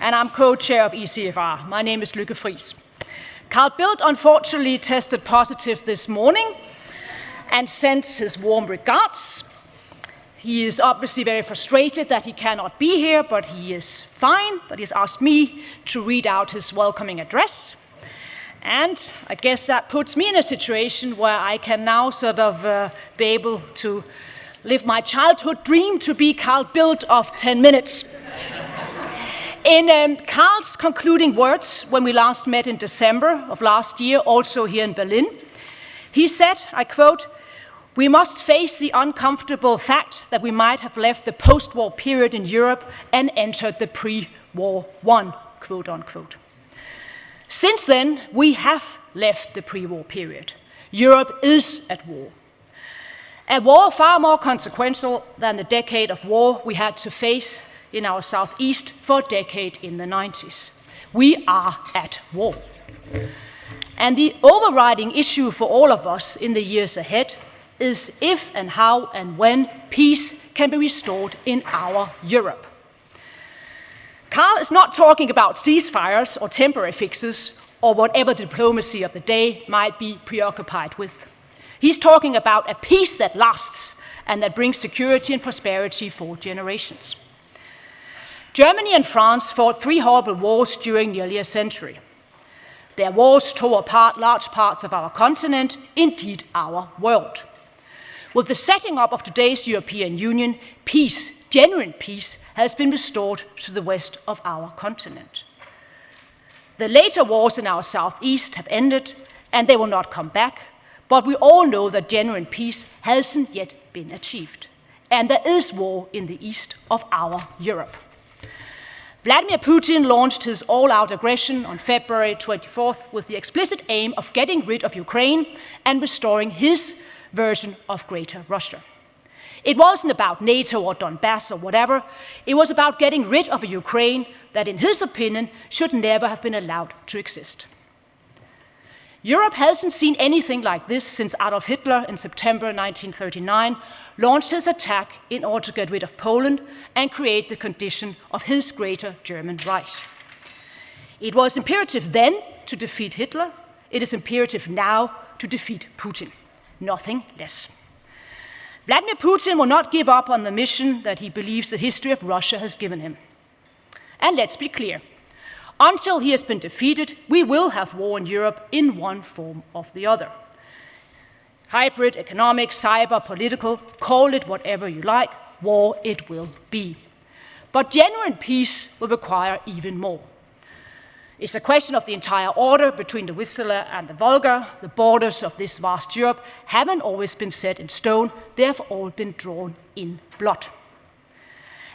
and I'm co-chair of ECFR. My name is Lykke Friis. Carl Bildt unfortunately tested positive this morning and sends his warm regards. He is obviously very frustrated that he cannot be here, but he is fine. But he has asked me to read out his welcoming address. And I guess that puts me in a situation where I can now sort of be able to live my childhood dream to be Carl Bildt of 10 minutes. In Carl's concluding words when we last met in December of last year, also here in Berlin, he said, I quote, "We must face the uncomfortable fact that we might have left the post-war period in Europe and entered the pre-war one," quote unquote. Since then, we have left the pre-war period. Europe is at war. A war far more consequential than the decade of war we had to face in our southeast for a decade in the 90s. We are at war. And the overriding issue for all of us in the years ahead is if and how and when peace can be restored in our Europe. Carl is not talking about ceasefires or temporary fixes or whatever diplomacy of the day might be preoccupied with. He's talking about a peace that lasts and that brings security and prosperity for generations. Germany and France fought 3 horrible wars during nearly a century. Their wars tore apart large parts of our continent, indeed our world. With the setting up of today's European Union, peace, genuine peace, has been restored to the west of our continent. The later wars in our southeast have ended, and they will not come back, but we all know that genuine peace hasn't yet been achieved. And there is war in the east of our Europe. Vladimir Putin launched his all-out aggression on February 24th with the explicit aim of getting rid of Ukraine and restoring his version of Greater Russia. It wasn't about NATO or Donbass or whatever. It was about getting rid of a Ukraine that, in his opinion, should never have been allowed to exist. Europe hasn't seen anything like this since Adolf Hitler in September 1939 launched his attack in order to get rid of Poland and create the condition of his greater German Reich. It was imperative then to defeat Hitler. It is imperative now to defeat Putin. Nothing less. Vladimir Putin will not give up on the mission that he believes the history of Russia has given him. And let's be clear. Until he has been defeated, we will have war in Europe in one form or the other. Hybrid, economic, cyber, political, call it whatever you like, war it will be. But genuine peace will require even more. It's a question of the entire order between the Vistula and the Volga. The borders of this vast Europe haven't always been set in stone, they have all been drawn in blood.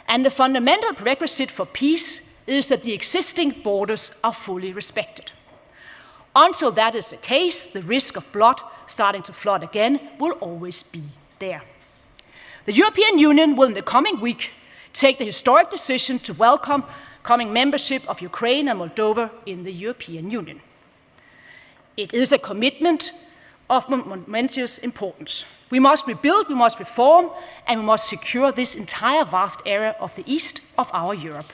And the fundamental prerequisite for peace is that the existing borders are fully respected. Until that is the case, the risk of blood starting to flood again will always be there. The European Union will in the coming week take the historic decision to welcome coming membership of Ukraine and Moldova in the European Union. It is a commitment of momentous importance. We must rebuild, we must reform, and we must secure this entire vast area of the east of our Europe.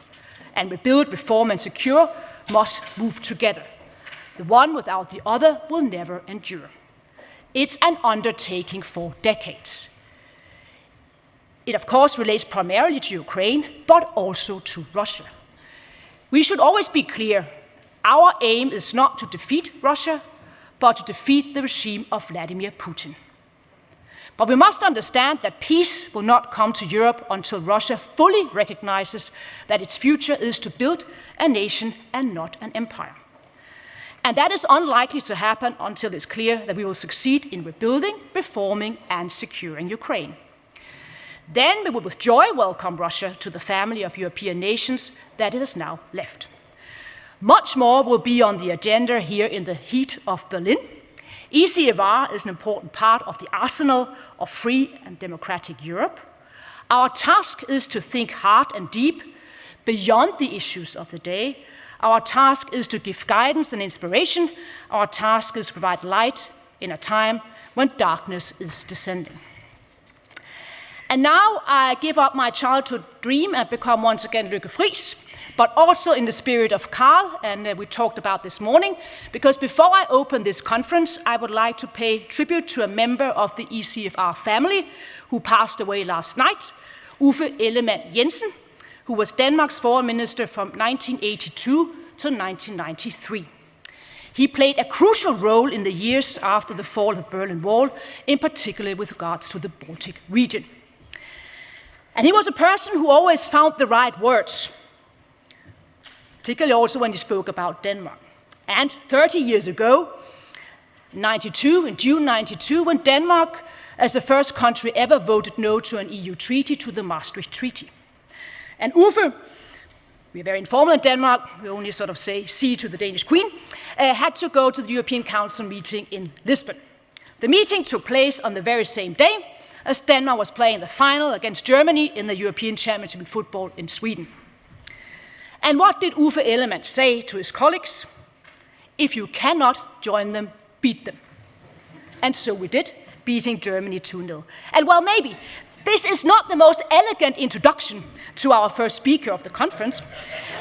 And rebuild, reform, and secure must move together. The one without the other will never endure. It's an undertaking for decades. It, of course, relates primarily to Ukraine, but also to Russia. We should always be clear. Our aim is not to defeat Russia, but to defeat the regime of Vladimir Putin. But we must understand that peace will not come to Europe until Russia fully recognizes that its future is to build a nation and not an empire. And that is unlikely to happen until it's clear that we will succeed in rebuilding, reforming, and securing Ukraine. Then we will with joy welcome Russia to the family of European nations that it has now left. Much more will be on the agenda here in the heat of Berlin. ECFR is an important part of the arsenal of free and democratic Europe. Our task is to think hard and deep beyond the issues of the day. Our task is to give guidance and inspiration. Our task is to provide light in a time when darkness is descending. And now I give up my childhood dream and become once again Lykke Friis but also in the spirit of Carl, and we talked about this morning, because before I open this conference, I would like to pay tribute to a member of the ECFR family who passed away last night, Uffe Ellemann-Jensen, who was Denmark's foreign minister from 1982 to 1993. He played a crucial role in the years after the fall of the Berlin Wall, in particular with regards to the Baltic region. And he was a person who always found the right words, particularly also when he spoke about Denmark. And 30 years ago, in June 92, when Denmark, as the first country ever, voted no to an EU treaty, to the Maastricht Treaty. And Uffe, we're very informal in Denmark, we only sort of say see to the Danish Queen, had to go to the European Council meeting in Lisbon. The meeting took place on the very same day as Denmark was playing the final against Germany in the European Championship in football in Sweden. And what did Uffe Ellemann say to his colleagues? If you cannot join them, beat them. And so we did, beating Germany 2-0. And well, maybe this is not the most elegant introduction to our first speaker of the conference,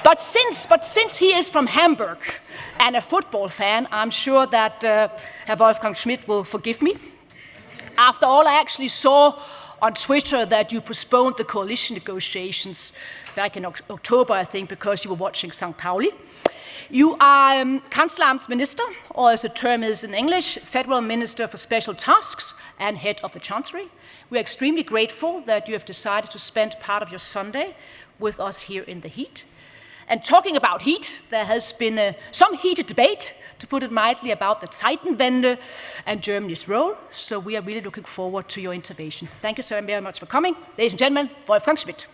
but since he is from Hamburg and a football fan, I'm sure that Herr Wolfgang Schmidt will forgive me. After all, I actually saw on Twitter that you postponed the coalition negotiations back in October, I think, because you were watching St. Pauli. You are Kanzleramtsminister, or as the term is in English, Federal Minister for Special Tasks and Head of the Chancellery. We are extremely grateful that you have decided to spend part of your Sunday with us here in the heat. And talking about heat, there has been some heated debate, to put it mildly, about the Zeitenwende and Germany's role. So we are really looking forward to your intervention. Thank you so very much for coming. Ladies and gentlemen, Wolfgang Schmidt.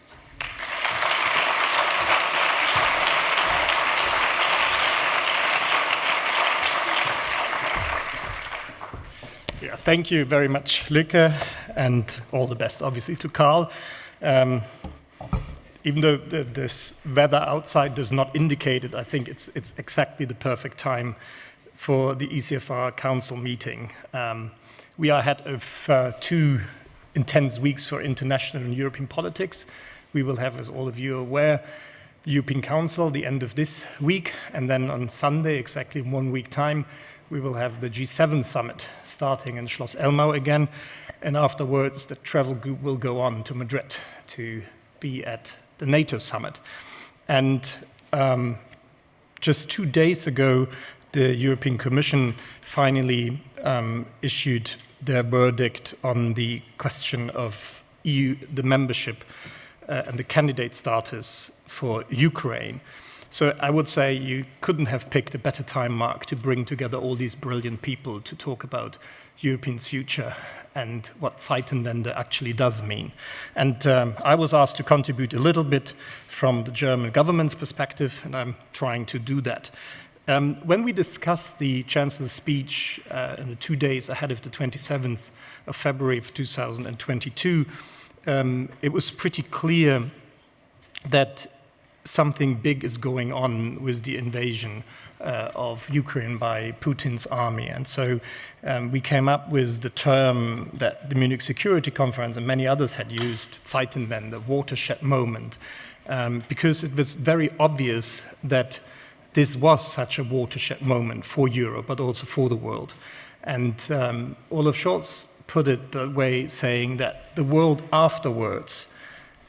Yeah, thank you very much, Lykke, and all the best, obviously, to Carl. Even though this weather outside does not indicate it, I think it's exactly the perfect time for the ECFR Council meeting. We are ahead of 2 intense weeks for international and European politics. We will have, as all of you are aware, the European Council the end of this week, and then on Sunday, exactly in 1 week time, we will have the G7 summit starting in Schloss Elmau again, and afterwards the travel group will go on to Madrid to be at the NATO summit. And just 2 days ago, the European Commission finally issued their verdict on the question of the membership and the candidate status for Ukraine. So I would say you couldn't have picked a better time, Mark, to bring together all these brilliant people to talk about Europe's future and what Zeitenwende actually does mean. And I was asked to contribute a little bit from the German government's perspective, and I'm trying to do that. When we discussed the Chancellor's speech in the 2 days ahead of the 27th of February of 2022, it was pretty clear that something big is going on with the invasion of Ukraine by Putin's army. And so we came up with the term that the Munich Security Conference and many others had used, Zeitenwende, the watershed moment, because it was very obvious that this was such a watershed moment for Europe, but also for the world. And Olaf Scholz put it that way, saying that the world afterwards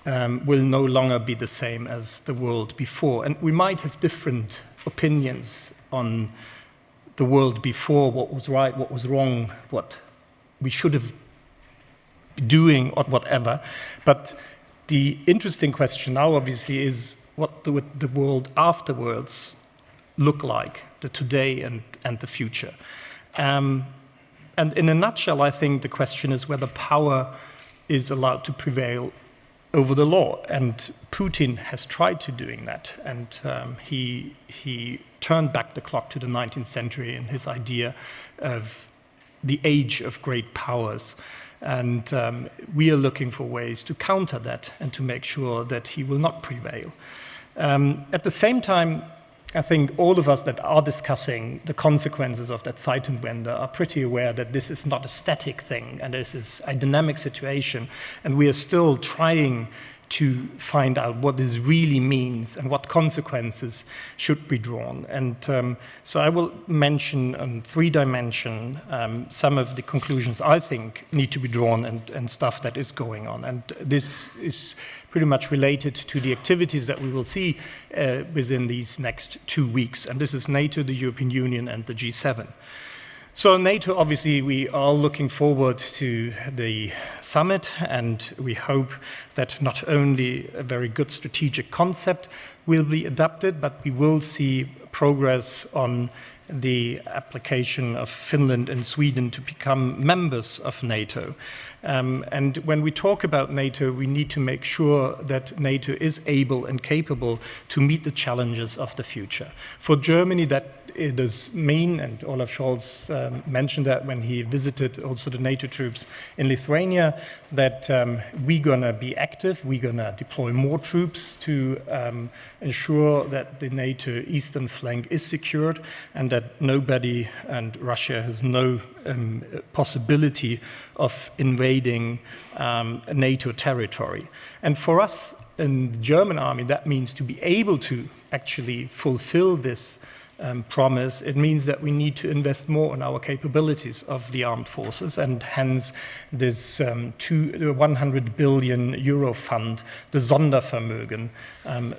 will no longer be the same as the world before. And we might have different opinions on the world before, what was right, what was wrong, what we should have been doing, or whatever. But the interesting question now, obviously, is what would the world afterwards look like, the today and the future. And in a nutshell, I think the question is whether power is allowed to prevail over the law, and Putin has tried to doing that, and he turned back the clock to the 19th century in his idea of the age of great powers, and we are looking for ways to counter that and to make sure that he will not prevail. At the same time, I think all of us that are discussing the consequences of that Zeitenwende are pretty aware that this is not a static thing, and this is a dynamic situation, and we are still trying to find out what this really means and what consequences should be drawn. And so I will mention on 3 dimensions some of the conclusions I think need to be drawn and stuff that is going on. And this is pretty much related to the activities that we will see within these next 2 weeks. And this is NATO, the European Union, and the G7. So NATO, obviously, we are looking forward to the summit, and we hope that not only a very good strategic concept will be adopted, but we will see progress on the application of Finland and Sweden to become members of NATO. And when we talk about NATO, we need to make sure that NATO is able and capable to meet the challenges of the future. For Germany, that it does mean, and Olaf Scholz mentioned that when he visited also the NATO troops in Lithuania, that we're going to be active, we're going to deploy more troops to ensure that the NATO eastern flank is secured and that nobody, and Russia has no possibility of invading NATO territory. And for us in the German army, that means to be able to actually fulfill this promise. It means that we need to invest more in our capabilities of the armed forces, and hence this 100 billion euro fund, the Sondervermögen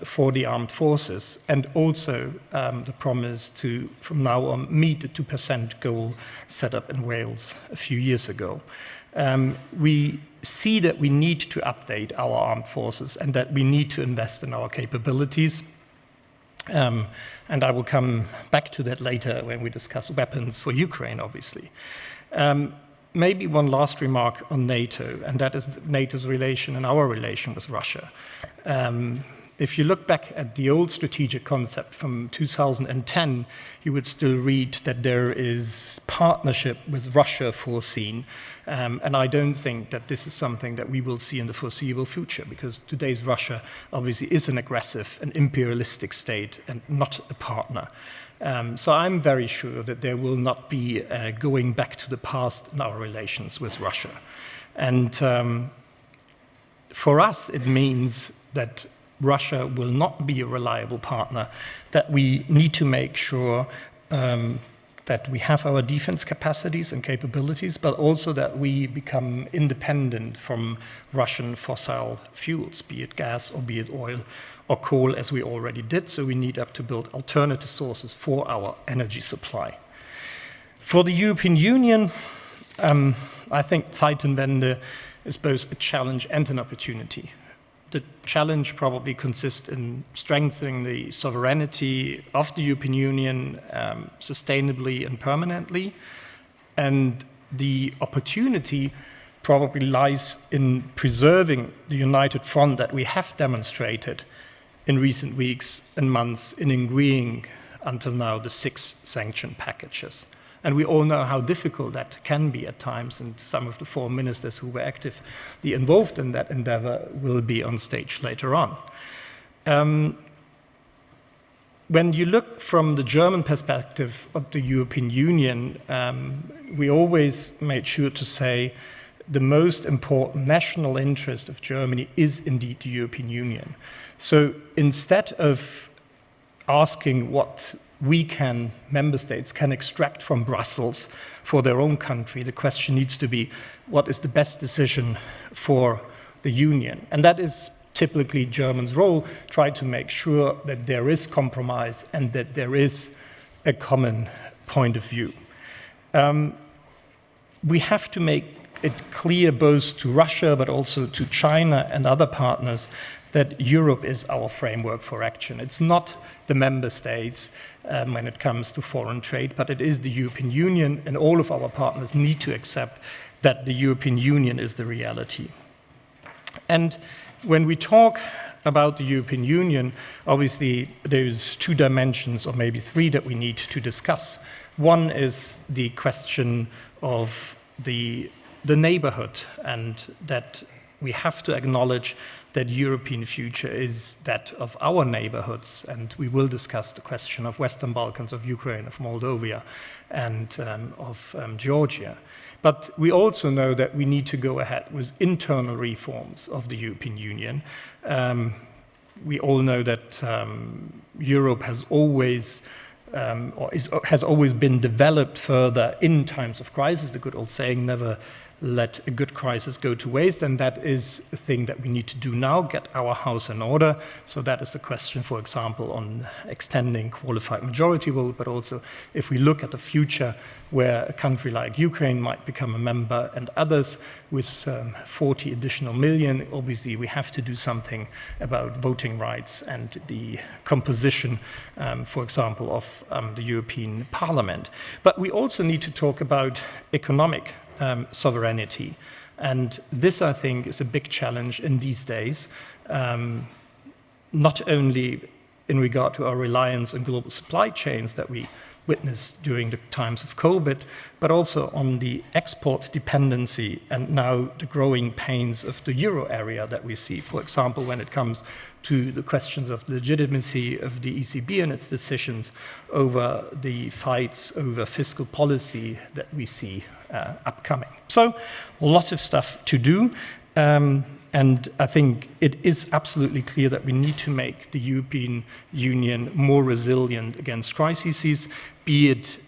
for the armed forces, and also the promise to, from now on, meet the 2% goal set up in Wales a few years ago. We see that we need to update our armed forces and that we need to invest in our capabilities. And I will come back to that later when we discuss weapons for Ukraine, obviously. Maybe one last remark on NATO, and that is NATO's relation and our relation with Russia. If you look back at the old strategic concept from 2010, you would still read that there is partnership with Russia foreseen. And I don't think that this is something that we will see in the foreseeable future, because today's Russia obviously is an aggressive and imperialistic state and not a partner. So I'm very sure that there will not be going back to the past in our relations with Russia. And for us, it means that Russia will not be a reliable partner, that we need to make sure that we have our defense capacities and capabilities, but also that we become independent from Russian fossil fuels, be it gas or be it oil or coal, as we already did. So we need to build alternative sources for our energy supply. For the European Union, I think Zeitenwende is both a challenge and an opportunity. The challenge probably consists in strengthening the sovereignty of the European Union sustainably and permanently. And the opportunity probably lies in preserving the united front that we have demonstrated in recent weeks and months in agreeing until now the 6 sanction packages. And we all know how difficult that can be at times, and some of the 4 ministers who were actively involved in that endeavor will be on stage later on. When you look from the German perspective of the European Union, we always made sure to say the most important national interest of Germany is indeed the European Union. So instead of asking what member states can extract from Brussels for their own country, the question needs to be, what is the best decision for the Union? And that is typically Germany's role, try to make sure that there is compromise and that there is a common point of view. We have to make it clear both to Russia but also to China and other partners that Europe is our framework for action. It's not the member states when it comes to foreign trade, but it is the European Union, and all of our partners need to accept that the European Union is the reality. And when we talk about the European Union, obviously there's 2 dimensions, or maybe 3, that we need to discuss. One is the question of the neighborhood, and that we have to acknowledge that European future is that of our neighborhoods, and we will discuss the question of Western Balkans, of Ukraine, of Moldova, and of Georgia. But we also know that we need to go ahead with internal reforms of the European Union. We all know that Europe has always has always been developed further in times of crisis. The good old saying, never let a good crisis go to waste, and that is a thing that we need to do now, get our house in order. So that is the question, for example, on extending qualified majority vote, but also if we look at the future where a country like Ukraine might become a member and others with 40 additional million, obviously we have to do something about voting rights and the composition, for example, of the European Parliament. But we also need to talk about economic sovereignty. And this, I think, is a big challenge in these days, not only in regard to our reliance on global supply chains that we witnessed during the times of COVID, but also on the export dependency and now the growing pains of the euro area that we see, for example, when it comes to the questions of the legitimacy of the ECB and its decisions over the fights over fiscal policy that we see upcoming. So a lot of stuff to do. And I think it is absolutely clear that we need to make the European Union more resilient against crises, be it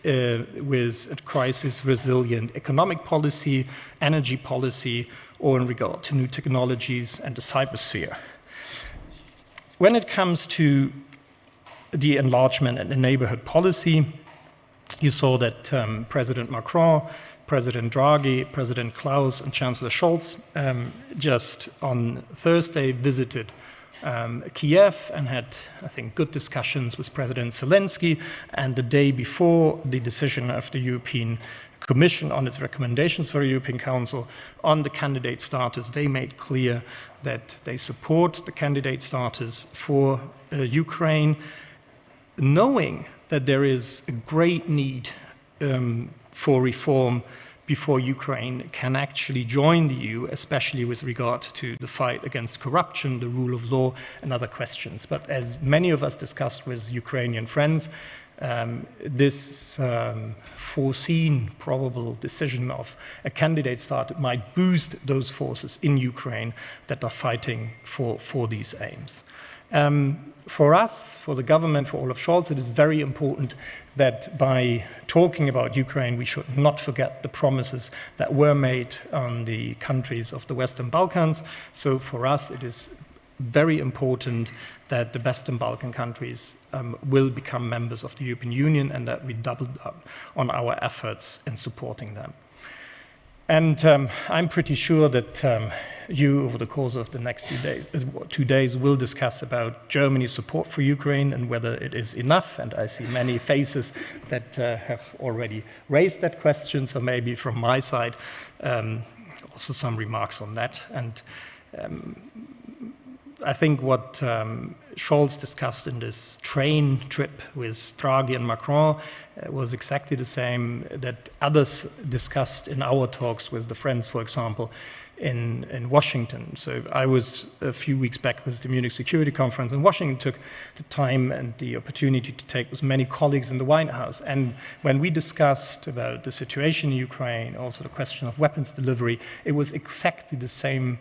with a crisis-resilient economic policy, energy policy, or in regard to new technologies and the cybersphere. When it comes to the enlargement and the neighborhood policy, you saw that President Macron, President Draghi, President Klaus, and Chancellor Scholz just on Thursday visited Kiev and had, I think, good discussions with President Zelensky. And the day before the decision of the European Commission on its recommendations for the European Council on the candidate status, they made clear that they support the candidate status for Ukraine, knowing that there is a great need for reform before Ukraine can actually join the EU, especially with regard to the fight against corruption, the rule of law, and other questions. But as many of us discussed with Ukrainian friends, this foreseen probable decision of a candidate status might boost those forces in Ukraine that are fighting for these aims. For us, for the government, for Olaf Scholz, it is very important that by talking about Ukraine, we should not forget the promises that were made on the countries of the Western Balkans. So for us, it is very important that the Western Balkan countries will become members of the European Union and that we double down on our efforts in supporting them. And I'm pretty sure that you, over the course of the next 2 days, will discuss about Germany's support for Ukraine and whether it is enough. And I see many faces that have already raised that question. So maybe from my side, also some remarks on that. And I think what Scholz discussed in this train trip with Draghi and Macron was exactly the same that others discussed in our talks with the friends, for example, in Washington. So I was a few weeks back with the Munich Security Conference in Washington, took the time and the opportunity to take with many colleagues in the White House. And when we discussed about the situation in Ukraine, also the question of weapons delivery, it was exactly the same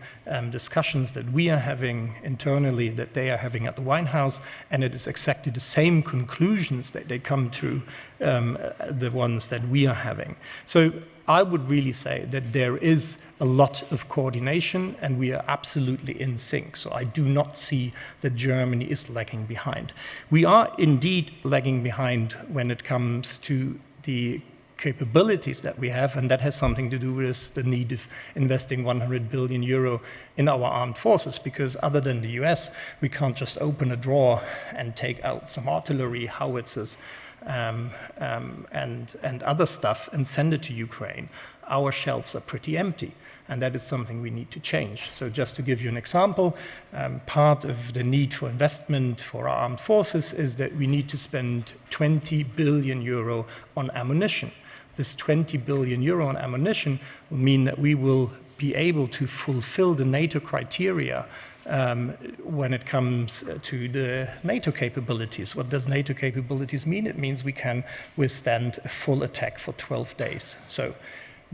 discussions that we are having internally that they are having at the White House, and it is exactly the same conclusions that they come to, the ones that we are having. So I would really say that there is a lot of coordination and we are absolutely in sync. So I do not see that Germany is lagging behind. We are indeed lagging behind when it comes to the capabilities that we have, and that has something to do with the need of investing 100 billion euro in our armed forces, because other than the US, we can't just open a drawer and take out some artillery, howitzers, and other stuff and send it to Ukraine. Our shelves are pretty empty, and that is something we need to change. So just to give you an example, part of the need for investment for our armed forces is that we need to spend 20 billion euro on ammunition. This 20 billion euro on ammunition will mean that we will be able to fulfill the NATO criteria when it comes to the NATO capabilities. What does NATO capabilities mean? It means we can withstand a full attack for 12 days. So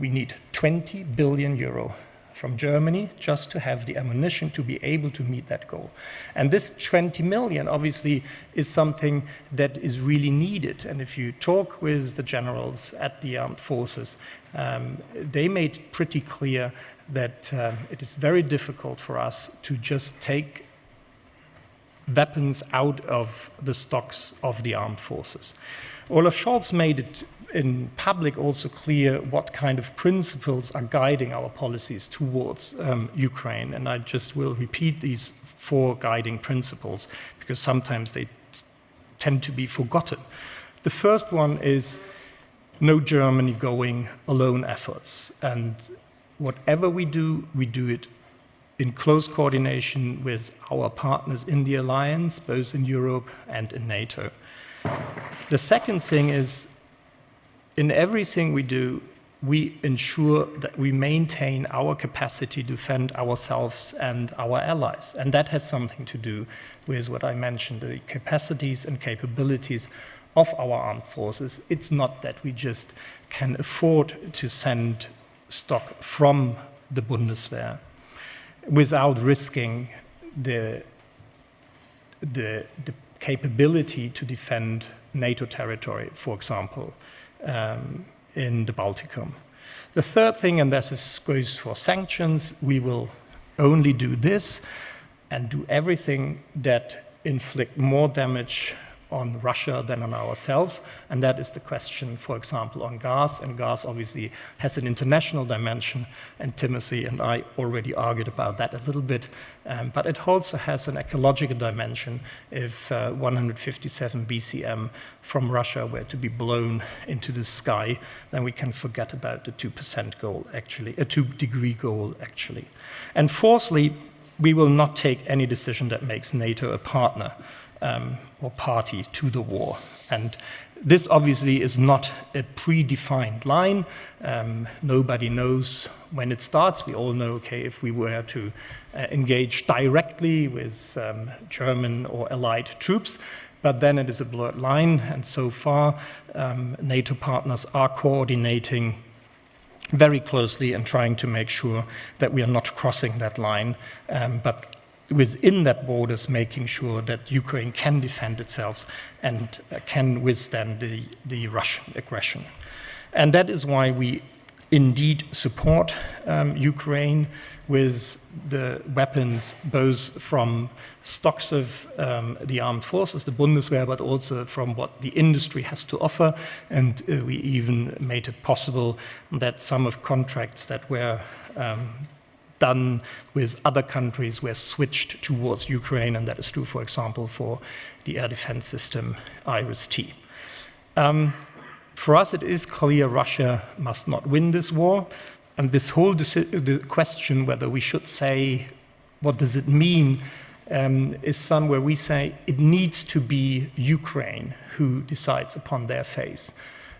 We need 20 billion euro from Germany just to have the ammunition to be able to meet that goal. And this 20 million obviously is something that is really needed. And if you talk with the generals at the armed forces, they made pretty clear that it is very difficult for us to just take weapons out of the stocks of the armed forces. Olaf Scholz made it in public also clear what kind of principles are guiding our policies towards Ukraine. And I just will repeat these 4 guiding principles because sometimes they tend to be forgotten. The first one is no Germany going alone efforts. And whatever we do it in close coordination with our partners in the alliance, both in Europe and in NATO. The second thing is, in everything we do, we ensure that we maintain our capacity to defend ourselves and our allies. And that has something to do with what I mentioned, the capacities and capabilities of our armed forces. It's not that we just can afford to send stock from the Bundeswehr without risking the capability to defend NATO territory, for example, in the Balticum. The third thing, and this goes for sanctions, we will only do this and do everything that inflict more damage on Russia than on ourselves, and that is the question, for example, on gas, and gas obviously has an international dimension, and Timothy and I already argued about that a little bit, but it also has an ecological dimension. If 157 BCM from Russia were to be blown into the sky, then we can forget about the 2% goal, actually, a 2-degree goal, actually. And fourthly, we will not take any decision that makes NATO a partner or party to the war. And this obviously is not a predefined line. Nobody knows when it starts. We all know, okay, if we were to engage directly with German or allied troops, but then it is a blurred line. And so far, NATO partners are coordinating very closely and trying to make sure that we are not crossing that line, but within that borders, making sure that Ukraine can defend itself and can withstand the Russian aggression. And that is why we indeed support Ukraine with the weapons, both from stocks of the armed forces, the Bundeswehr, but also from what the industry has to offer. And we even made it possible that some of contracts that were done with other countries were switched towards Ukraine, and that is true, for example, for the air defense system IRIS-T. For us, it is clear Russia must not win this war, and this whole the question whether we should say, what does it mean, is somewhere we say it needs to be Ukraine who decides upon their fate.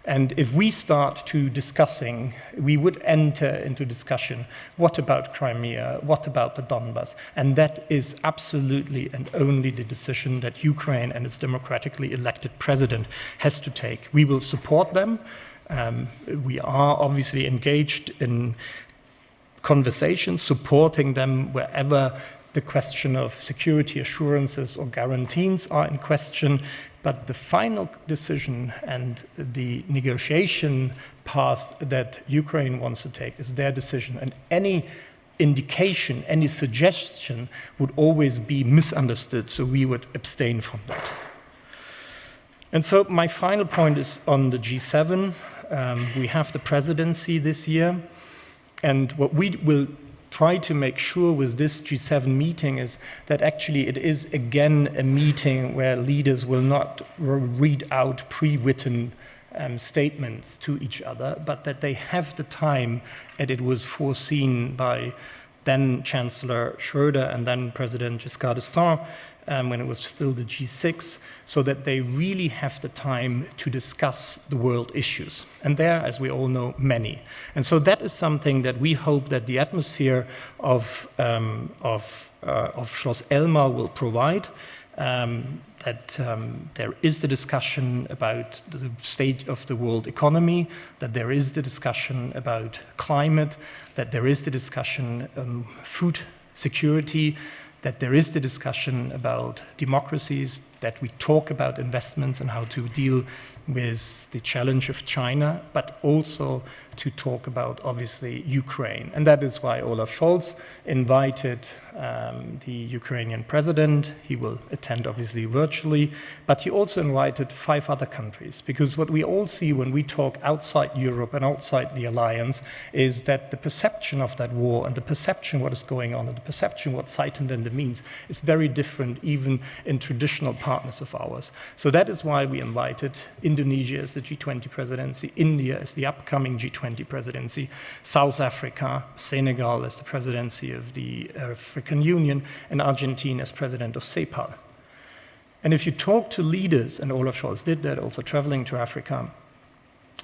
And if we start to discussing, we would enter into discussion, what about Crimea, what about the Donbass? And that is absolutely and only the decision that Ukraine and its democratically elected president has to take. We will support them. We are obviously engaged in conversations, supporting them wherever the question of security assurances or guarantees are in question. But the final decision and the negotiation path that Ukraine wants to take is their decision. And any indication, any suggestion would always be misunderstood, so we would abstain from that. And so my final point is on the G7. We have the presidency this year, and what we will try to make sure with this G7 meeting is that actually it is again a meeting where leaders will not read out pre-written statements to each other, but that they have the time, and it was foreseen by then Chancellor Schröder and then President Giscard d'Estaing when it was still the G6, so that they really have the time to discuss the world issues. And there, as we all know, many. And so that is something that we hope that the atmosphere of Schloss Elmar will provide. there is the discussion about the state of the world economy, that there is the discussion about climate, that there is the discussion on food security, that there is the discussion about democracies, that we talk about investments and how to deal with the challenge of China, but also to talk about, obviously, Ukraine. And that is why Olaf Scholz invited the Ukrainian president. He will attend, obviously, virtually, but he also invited 5 other countries, because what we all see when we talk outside Europe and outside the alliance is that the perception of that war and the perception what is going on and the perception what Zeitenwende means is very different even in traditional partners of ours. So that is why we invited Indonesia as the G20 presidency, India as the upcoming G20 presidency, South Africa, Senegal as the presidency of the African Union, and Argentina as president of CEPAL. And if you talk to leaders, and Olaf Scholz did that, also traveling to Africa,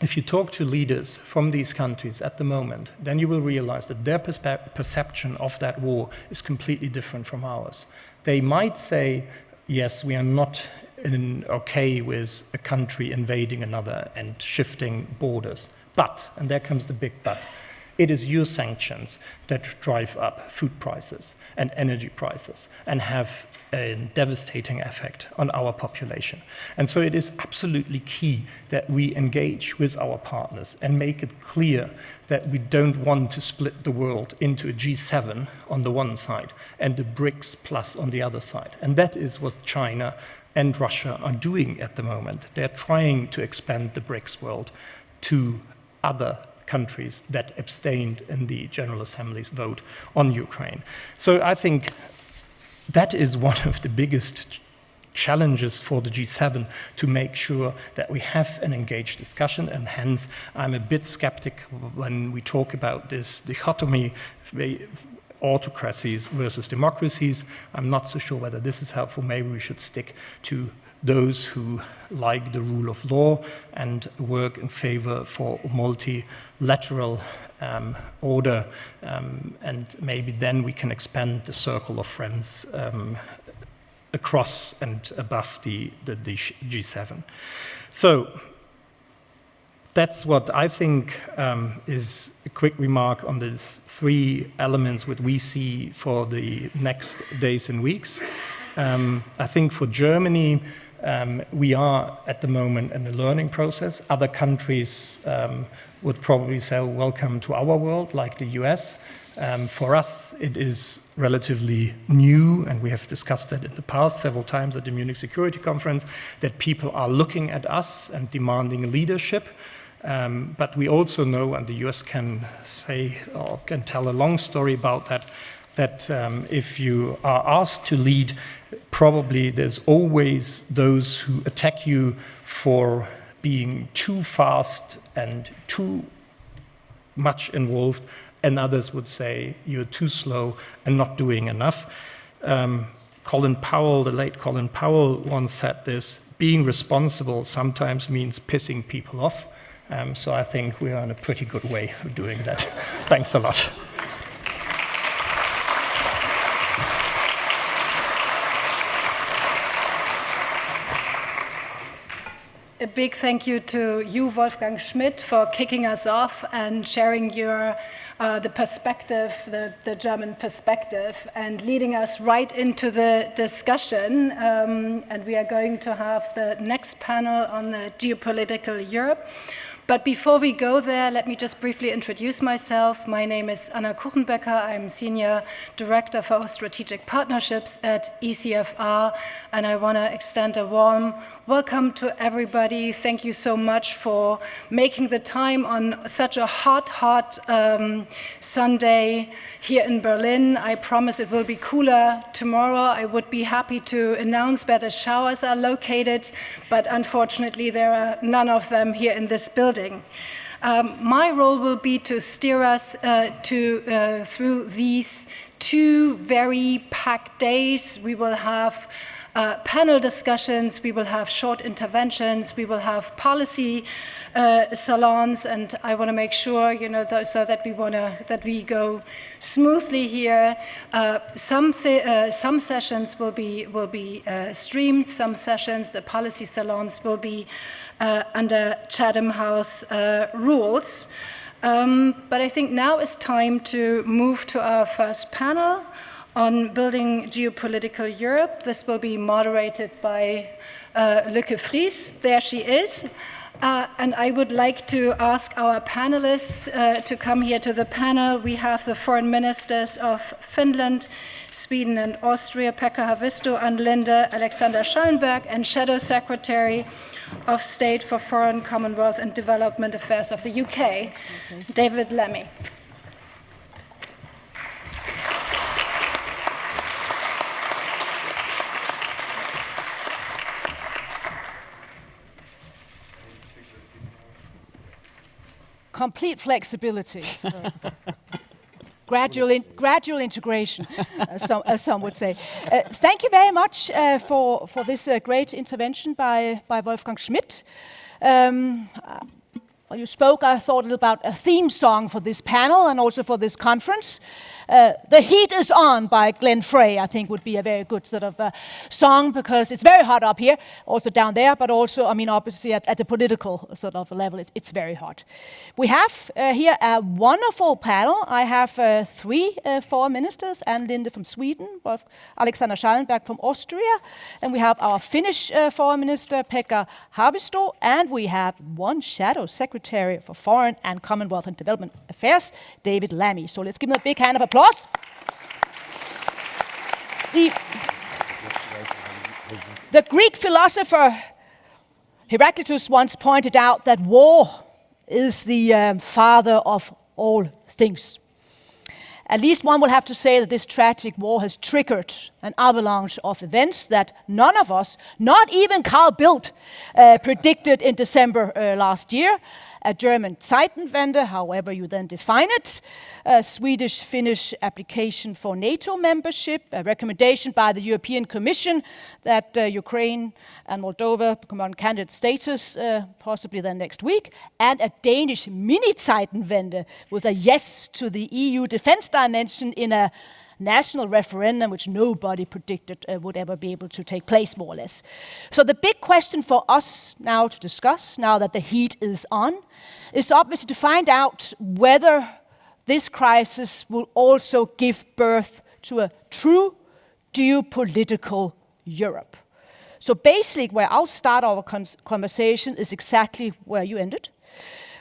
if you talk to leaders from these countries at the moment, then you will realize that their perception of that war is completely different from ours. They might say, yes, we are not okay with a country invading another and shifting borders. But, and there comes the big but, it is your sanctions that drive up food prices and energy prices and have a devastating effect on our population. And so it is absolutely key that we engage with our partners and make it clear that we don't want to split the world into a G7 on the one side and the BRICS plus on the other side. And that is what China and Russia are doing at the moment. They're trying to expand the BRICS world to other countries that abstained in the General Assembly's vote on Ukraine. So I think that is one of the biggest challenges for the G7, to make sure that we have an engaged discussion, and hence I'm a bit skeptic when we talk about this dichotomy, autocracies versus democracies. I'm not so sure whether this is helpful. Maybe we should stick to those who like the rule of law and work in favor for multilateral order, and maybe then we can expand the circle of friends across and above the G7. So that's what I think is a quick remark on these 3 elements what we see for the next days and weeks. I think for Germany, we are at the moment in a learning process. Other countries would probably say, welcome to our world, like the US. For us, it is relatively new, and we have discussed that in the past several times at the Munich Security Conference, that people are looking at us and demanding leadership. But we also know, and the US can say or can tell a long story about that, that if you are asked to lead, probably there's always those who attack you for being too fast and too much involved, and others would say you're too slow and not doing enough. Colin Powell, the late Colin Powell, once said this: being responsible sometimes means pissing people off. So I think we are in a pretty good way of doing that. Thanks a lot. A big thank you to you, Wolfgang Schmidt, for kicking us off and sharing your the perspective, the German perspective, and leading us right into the discussion. And we are going to have the next panel on the geopolitical Europe. But before we go there, let me just briefly introduce myself. My name is Anna Kuchenbecker. I'm Senior Director for Strategic Partnerships at ECFR, and I want to extend a warm welcome to everybody. Thank you so much for making the time on such a hot Sunday here in Berlin. I promise it will be cooler tomorrow. I would be happy to announce where the showers are located, but unfortunately there are none of them here in this building. My role will be to steer us through these 2 very packed days. We will have panel discussions, we will have short interventions, we will have policy salons, and I want to make sure, you know, so that we go smoothly here. Some sessions will be streamed. Some sessions, the policy salons, will be under Chatham House rules. But I think now is time to move to our first panel on building geopolitical Europe. This will be moderated by Lücke Vries. There she is. And I would like to ask our panelists to come here to the panel. We have the foreign ministers of Finland, Sweden and Austria, Pekka Haavisto, Ann Linde, Alexander Schallenberg, and Shadow Secretary of State for Foreign, Commonwealth and Development Affairs of the UK, David Lammy. Complete flexibility. Gradual integration, as some would say. Thank you very much for this great intervention by Wolfgang Schmidt. While you spoke, I thought a little about a theme song for this panel and also for this conference. The Heat is On by Glenn Frey, I think, would be a very good sort of song, because it's very hot up here, also down there, but also, I mean, obviously at the political sort of level, it's very hot. We have here a wonderful panel. I have three foreign ministers: Ann Linde from Sweden, Alexander Schallenberg from Austria, and we have our Finnish foreign minister, Pekka Haavisto, and we have one shadow secretary for Foreign and Commonwealth and Development Affairs, David Lammy. So let's give him a big hand of applause. The Greek philosopher Heraclitus once pointed out that war is the father of all things. At least one will have to say that this tragic war has triggered an avalanche of events that none of us, not even Carl Bildt, predicted in December last year. A German Zeitenwende, however you then define it, a Swedish-Finnish application for NATO membership, a recommendation by the European Commission that Ukraine and Moldova become on candidate status, possibly then next week, and a Danish mini-Zeitenwende with a yes to the EU defense dimension in a national referendum which nobody predicted would ever be able to take place, more or less. So the big question for us now to discuss, now that the heat is on, is obviously to find out whether this crisis will also give birth to a true geopolitical Europe. So basically, where I'll start our conversation is exactly where you ended,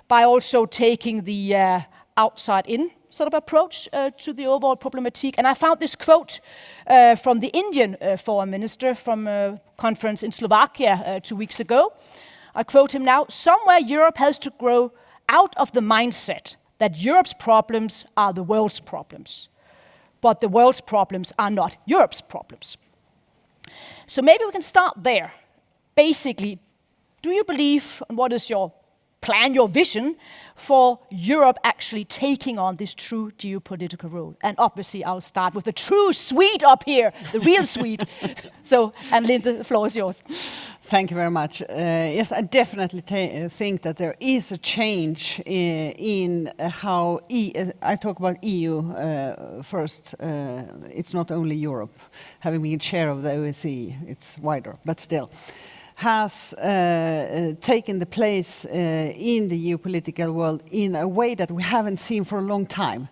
by also taking the outside-in sort of approach to the overall problematique. And I found this quote from the Indian foreign minister from a conference in Slovakia 2 weeks ago. I quote him now: "Somewhere Europe has to grow out of the mindset that Europe's problems are the world's problems, but the world's problems are not Europe's problems." So maybe we can start there. Basically, do you believe, and what is your plan, your vision for Europe actually taking on this true geopolitical role? And obviously, I'll start with the true Swede up here, the real Swede. So, Ann Linde, the floor is yours. Thank you very much. Yes, I definitely think that there is a change in how I talk about EU first. It's not only Europe. Having been chair of the OSCE, it's wider, but still, has taken the place in the geopolitical world in a way that we haven't seen for a long time.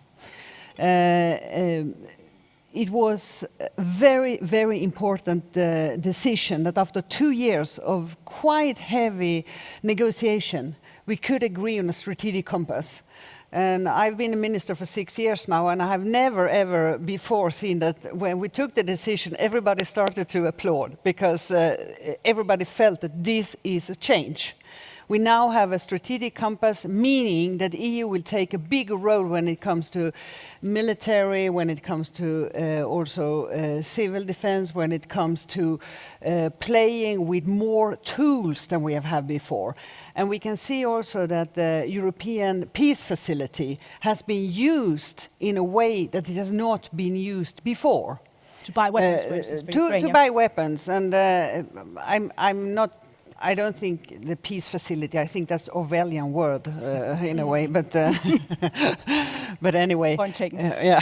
It was a very, very important decision that after 2 years of quite heavy negotiation, we could agree on a strategic compass. And I've been a minister for 6 years now, and I have never, ever before seen that when we took the decision, everybody started to applaud, because everybody felt that this is a change. We now have a strategic compass, meaning that EU will take a bigger role when it comes to military, when it comes to also civil defense, when it comes to playing with more tools than we have had before. And we can see also that the European Peace Facility has been used in a way that it has not been used before. To buy weapons, for instance, for Ukraine, to buy weapons, and I'm not. I don't think the peace facility. I think that's Orwellian word in a way, but but anyway. Point taken. Yeah,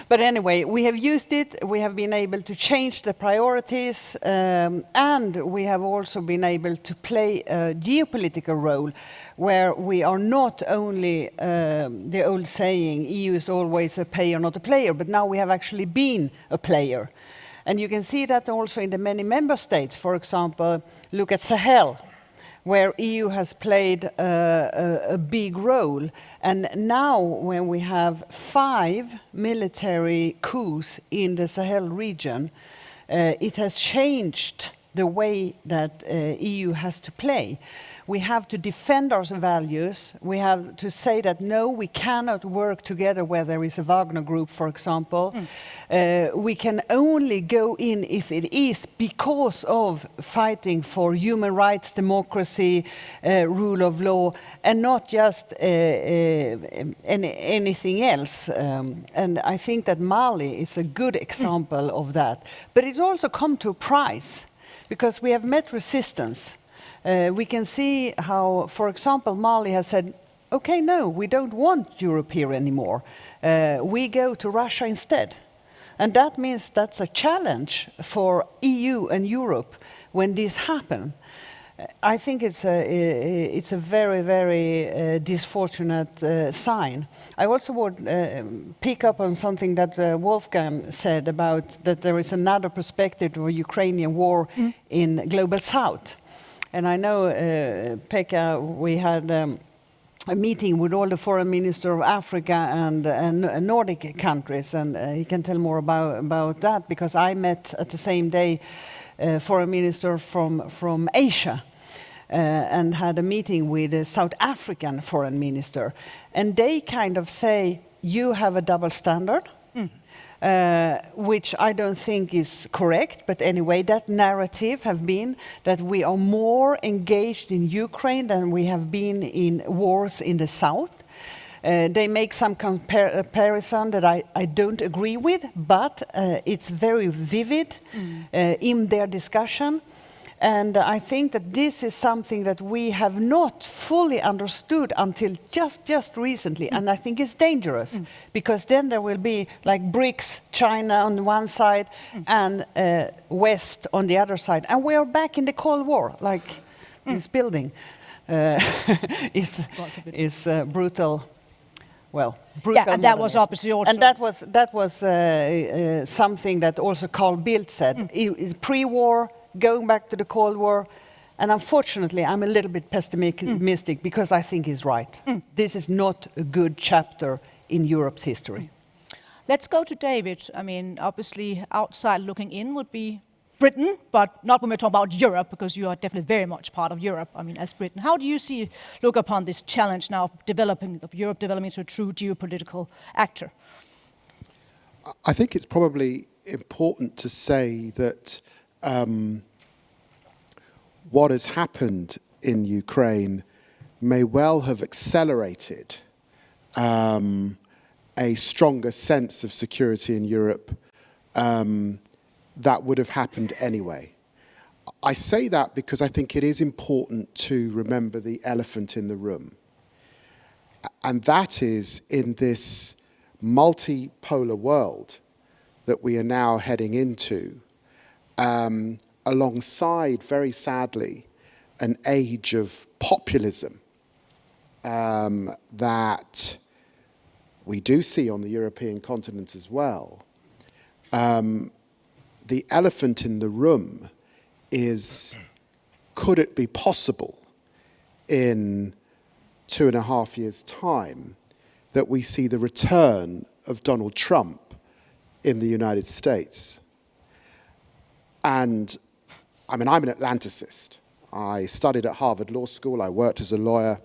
but anyway, we have used it. We have been able to change the priorities, and we have also been able to play a geopolitical role, where we are not only the old saying, EU is always a payer, not a player, but now we have actually been a player. And you can see that also in the many member states. For example, look at Sahel, where EU has played a big role. And now when we have 5 military coups in the Sahel region, it has changed the way that EU has to play. We have to defend our values. We have to say that, no, we cannot work together where there is a Wagner group, for example. We can only go in if it is because of fighting for human rights, democracy, rule of law, and not just anything else. And I think that Mali is a good example of that. But it's also come to a price, because we have met resistance. We can see how, for example, Mali has said, okay, no, we don't want Europe here anymore. We go to Russia instead. And that means that's a challenge for EU and Europe when this happens. I think it's a very, very disfortunate sign. I also would pick up on something that Wolfgang said about that there is another perspective of Ukrainian war in Global South. And I know, Pekka, we had a meeting with all the foreign ministers of Africa and Nordic countries, and he can tell more about that, because I met at the same day foreign minister from Asia and had a meeting with a South African foreign minister. And they kind of say, you have a double standard. Which I don't think is correct, but anyway, that narrative have been that we are more engaged in Ukraine than we have been in wars in the south. They make some comparison that I don't agree with, but it's very vivid in their discussion. And I think that this is something that we have not fully understood until just recently. And I think it's dangerous, because then there will be like BRICS, China on one side and West on the other side. And we are back in the Cold War, like this building is brutal. Well, brutal. Yeah, and that was obviously also... And that was something that also Carl Bildt said. Pre-war, going back to the Cold War, and unfortunately I'm a little bit pessimistic because I think he's right. This is not a good chapter in Europe's history. Let's go to David. I mean, obviously outside looking in would be Britain, but not when we're talking about Europe, because you are definitely very much part of Europe, I mean, as Britain. How do you look upon this challenge now of Europe developing into a true geopolitical actor? I think it's probably important to say that what has happened in Ukraine may well have accelerated a stronger sense of security in Europe that would have happened anyway. I say that because I think it is important to remember the elephant in the room. And that is, in this multipolar world that we are now heading into, alongside, very sadly, an age of populism that we do see on the European continent as well. The elephant in the room is, could it be possible in 2.5 years' time that we see the return of Donald Trump in the United States? And I mean, I'm an Atlanticist. I studied at Harvard Law School. I worked as a lawyer.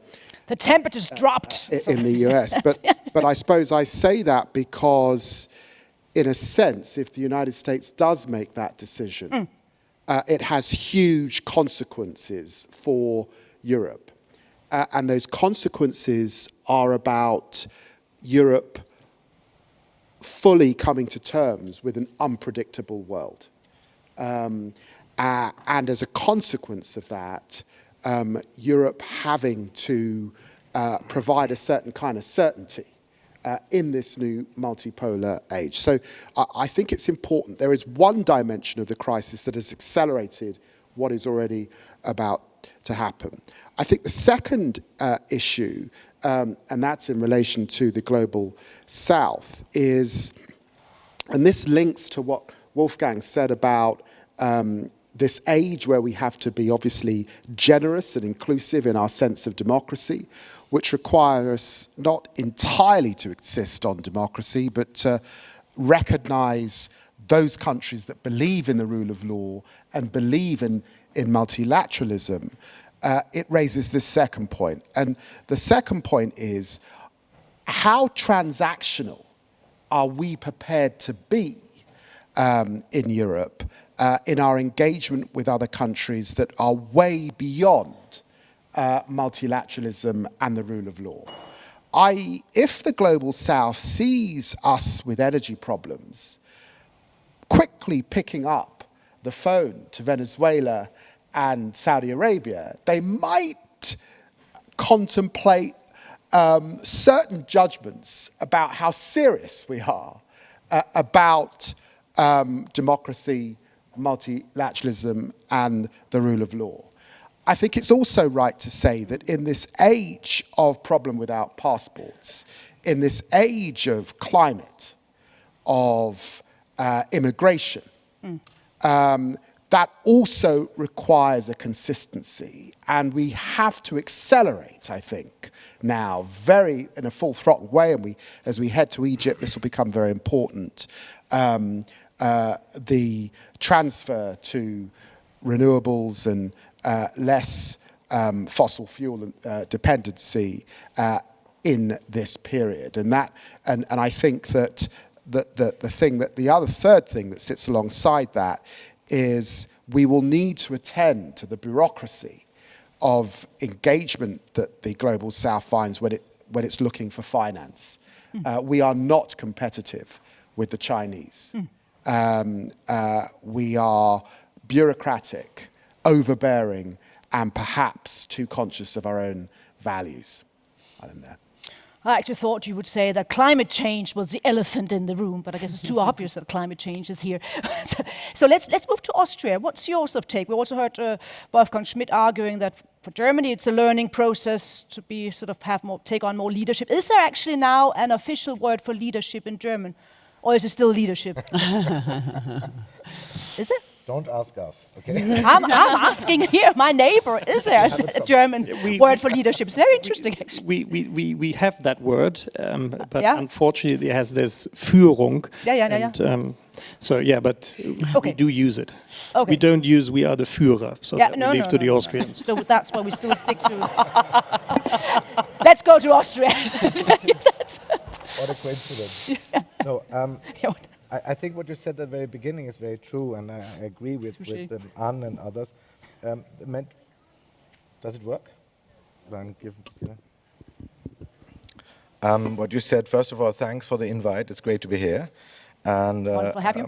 The temperature's dropped. In the US. But I suppose I say that because, in a sense, if the United States does make that decision, it has huge consequences for Europe. And those consequences are about Europe fully coming to terms with an unpredictable world. And as a consequence of that, Europe having to provide a certain kind of certainty in this new multipolar age. So I think it's important. There is one dimension of the crisis that has accelerated what is already about to happen. I think the second issue, and that's in relation to the global south, is, and this links to what Wolfgang said about this age where we have to be obviously generous and inclusive in our sense of democracy, which requires us not entirely to insist on democracy, but to recognize those countries that believe in the rule of law and believe in multilateralism. It raises this second point. And the second point is, how transactional are we prepared to be in Europe in our engagement with other countries that are way beyond multilateralism and the rule of law? If the global south sees us with energy problems, quickly picking up the phone to Venezuela and Saudi Arabia, they might contemplate certain judgments about how serious we are about democracy, multilateralism, and the rule of law. I think it's also right to say that in this age of problem without passports, in this age of climate, of immigration, that also requires a consistency, and we have to accelerate, I think, now in a full throttle way, and as we head to Egypt, this will become very important, the transfer to renewables and less fossil fuel dependency in this period. And I think that the third thing that sits alongside that is we will need to attend to the bureaucracy of engagement that the global south finds when it's looking for finance. We are not competitive with the Chinese. We are bureaucratic, overbearing, and perhaps too conscious of our own values. I don't know. I actually thought you would say that climate change was the elephant in the room, but I guess it's too obvious that climate change is here. So let's move to Austria. What's your sort of take? We also heard Wolfgang Schmidt arguing that for Germany it's a learning process to be take on more leadership. Is there actually now an official word for leadership in German, or is it still leadership? Is it? Don't ask us, okay? I'm asking here, my neighbor. Is there a German word for leadership? It's very interesting, actually. We have that word, but unfortunately it has this Führung. But we do use it. Okay. We don't use "we are the Führer," so we leave to the Austrians. So that's why we still stick to. Let's go to Austria. What a coincidence. Yeah. No, I think what you said at the very beginning is very true, and I agree with Anne and others. Does it work? What you said, first of all, thanks for the invite. It's great to be here. And, wonderful to have you.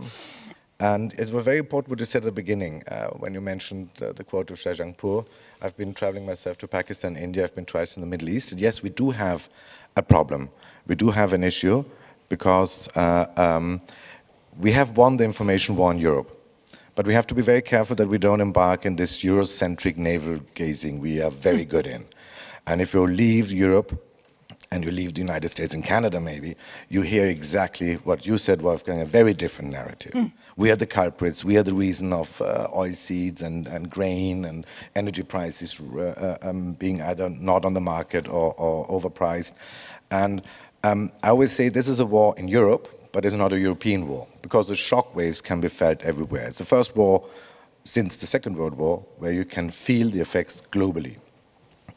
And it was very important what you said at the beginning, when you mentioned the quote of Shahjahanpur. I've been traveling myself to Pakistan, India. I've been twice in the Middle East. And yes, we do have a problem. We do have an issue because we have won the information war in Europe. But we have to be very careful that we don't embark in this Eurocentric navel gazing we are very good in. And if you leave Europe, and you leave the United States and Canada maybe, you hear exactly what you said, Wolfgang, a very different narrative. We are the culprits, we are the reason of oilseeds and grain and energy prices being either not on the market or overpriced. And I always say this is a war in Europe, but it's not a European war, because the shock waves can be felt everywhere. It's the first war since the Second World War where you can feel the effects globally.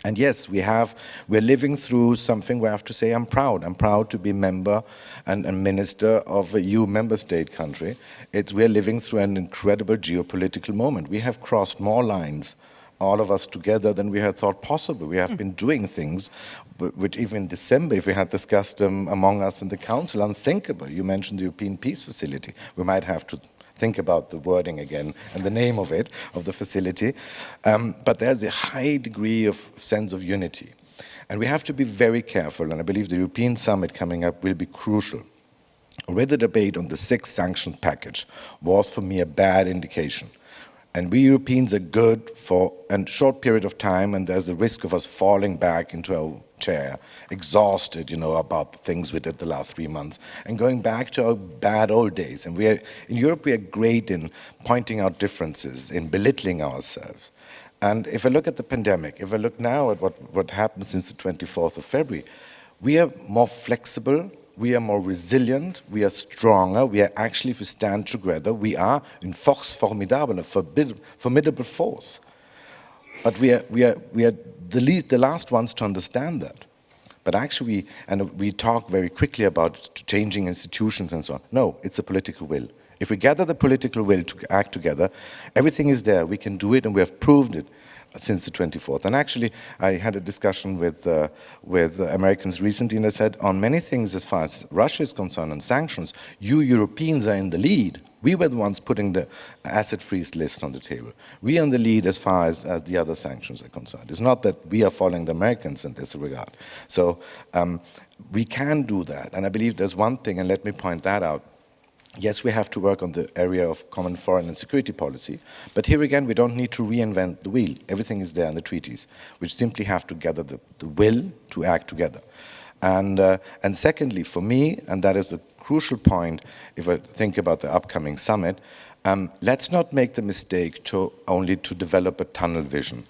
And yes, we're living through something where I have to say I'm proud. I'm proud to be member and minister of a EU member state country. We're living through an incredible geopolitical moment. We have crossed more lines all of us together than we had thought possible. We have been doing things which even in December, if we had discussed them among us in the Council, unthinkable. You mentioned the European Peace Facility. We might have to think about the wording again and the name of it, of the facility. But there's a high degree of sense of unity. And we have to be very careful, and I believe the European Summit coming up will be crucial. Already the debate on the 6th sanctions package was for me a bad indication. And we Europeans are good for a short period of time, and there's the risk of us falling back into our chair, exhausted, about the things we did the last 3 months, and going back to our bad old days. And in Europe, we are great in pointing out differences, in belittling ourselves. And if I look at the pandemic, if I look now at what happened since the 24th of February, we are more flexible, we are more resilient, we are stronger, we are actually, if we stand together, we are une force formidable, a formidable force. But we are the last ones to understand that. But actually, we talk very quickly about changing institutions and so on. No, it's a political will. If we gather the political will to act together, everything is there, we can do it, and we have proved it since the 24th. And actually, I had a discussion with Americans recently, and I said, on many things as far as Russia is concerned and sanctions, you Europeans are in the lead. We were the ones putting the asset freeze list on the table. We are in the lead as far as the other sanctions are concerned. It's not that we are following the Americans in this regard. So we can do that. And I believe there's one thing, and let me point that out. Yes, we have to work on the area of common foreign and security policy, but here again, we don't need to reinvent the wheel. Everything is there in the treaties. We simply have to gather the will to act together. And secondly, for me, and that is a crucial point if I think about the upcoming summit, let's not make the mistake only to develop a tunnel vision.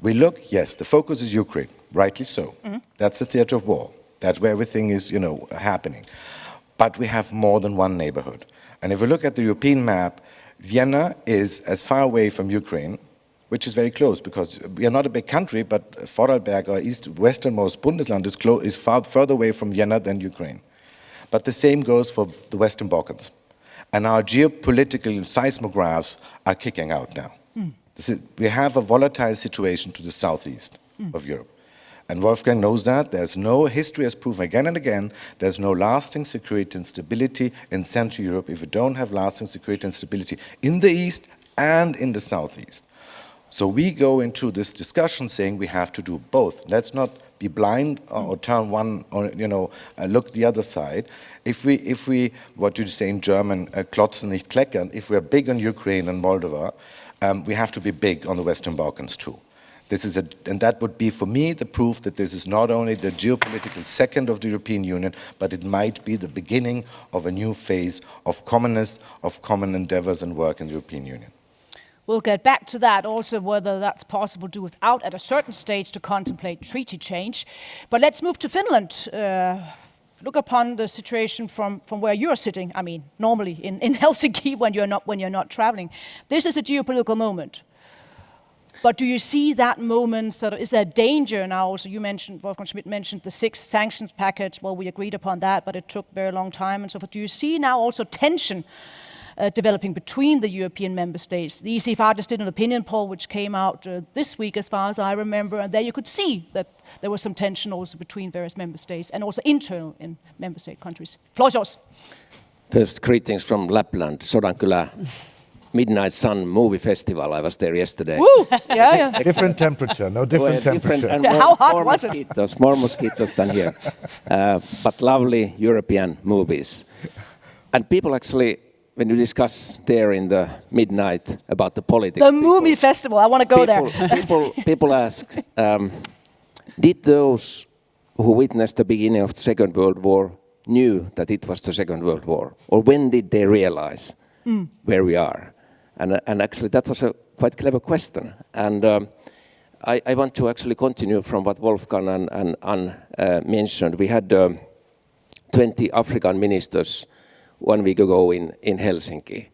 We look, yes, the focus is Ukraine, rightly so. Mm-hmm. That's the theater of war. That's where everything is, happening. But we have more than one neighborhood. And if we look at the European map, Vienna is as far away from Ukraine, which is very close, because we are not a big country, but Vorarlberg, our westernmost Bundesland, is far further away from Vienna than Ukraine. But the same goes for the Western Balkans. And our geopolitical seismographs are kicking out now. We have a volatile situation to the southeast of Europe. And Wolfgang knows that. History has proven again and again, there's no lasting security and stability in Central Europe if we don't have lasting security and stability in the east and in the southeast. So we go into this discussion saying we have to do both. Let's not be blind or turn one, or look the other side. If we, what you say in German, klotzen nicht kleckern, if we're big on Ukraine and Moldova, we have to be big on the Western Balkans too. And that would be, for me, the proof that this is not only the geopolitical second of the European Union, but it might be the beginning of a new phase of commonness, of common endeavors and work in the European Union. We'll get back to that also, whether that's possible to do without, at a certain stage, to contemplate treaty change. But let's move to Finland. Look upon the situation from where you're sitting. I mean, normally in Helsinki when you're not traveling. This is a geopolitical moment. But do you see that moment, is there danger now? Also, you mentioned, Wolfgang Schmidt mentioned the 6th sanctions package. Well, we agreed upon that, but it took a very long time and so forth. Do you see now also tension developing between the European member states? The ECFR just did an opinion poll which came out this week, as far as I remember, and there you could see that there was some tension also between various member states and also internal in member state countries. Floor is yours. First, greetings from Lapland, Sodankylä. Midnight Sun movie festival. I was there yesterday. Woo! Yeah. Different temperature, different temperature. And how hot was it? More mosquitoes than here. But lovely European movies. And people actually, when you discuss there in the midnight about the politics. The movie festival, I want to go there. People ask, did those who witnessed the beginning of the Second World War knew that it was the Second World War? Or when did they realize where we are? And actually, that was a quite clever question. And I want to actually continue from what Wolfgang and Anne mentioned. We had 20 African ministers 1 week ago in Helsinki.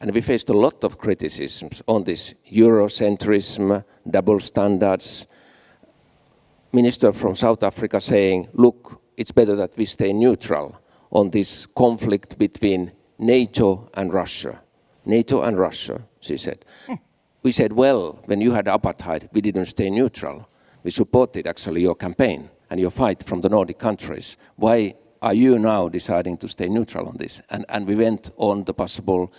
And we faced a lot of criticisms on this Eurocentrism, double standards. Minister from South Africa saying, look, it's better that we stay neutral on this conflict between NATO and Russia. NATO and Russia, she said. we said, well, when you had apartheid, we didn't stay neutral. We supported actually your campaign and your fight from the Nordic countries. Why are you now deciding to stay neutral on this? And we went on the possible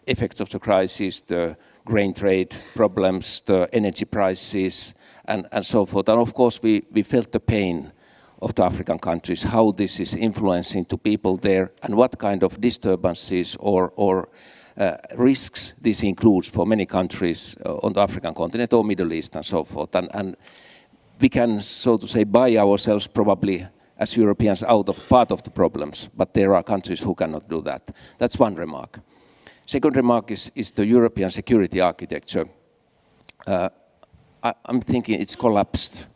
effects of the crisis, the grain trade problems, the energy prices, and so forth. And of course, we felt the pain of the African countries, how this is influencing to people there, and what kind of disturbances or risks this includes for many countries on the African continent or Middle East and so forth. And we can, so to say, buy ourselves probably as Europeans out of part of the problems, but there are countries who cannot do that. That's one remark. Second remark is the European security architecture. I'm thinking it's collapsed.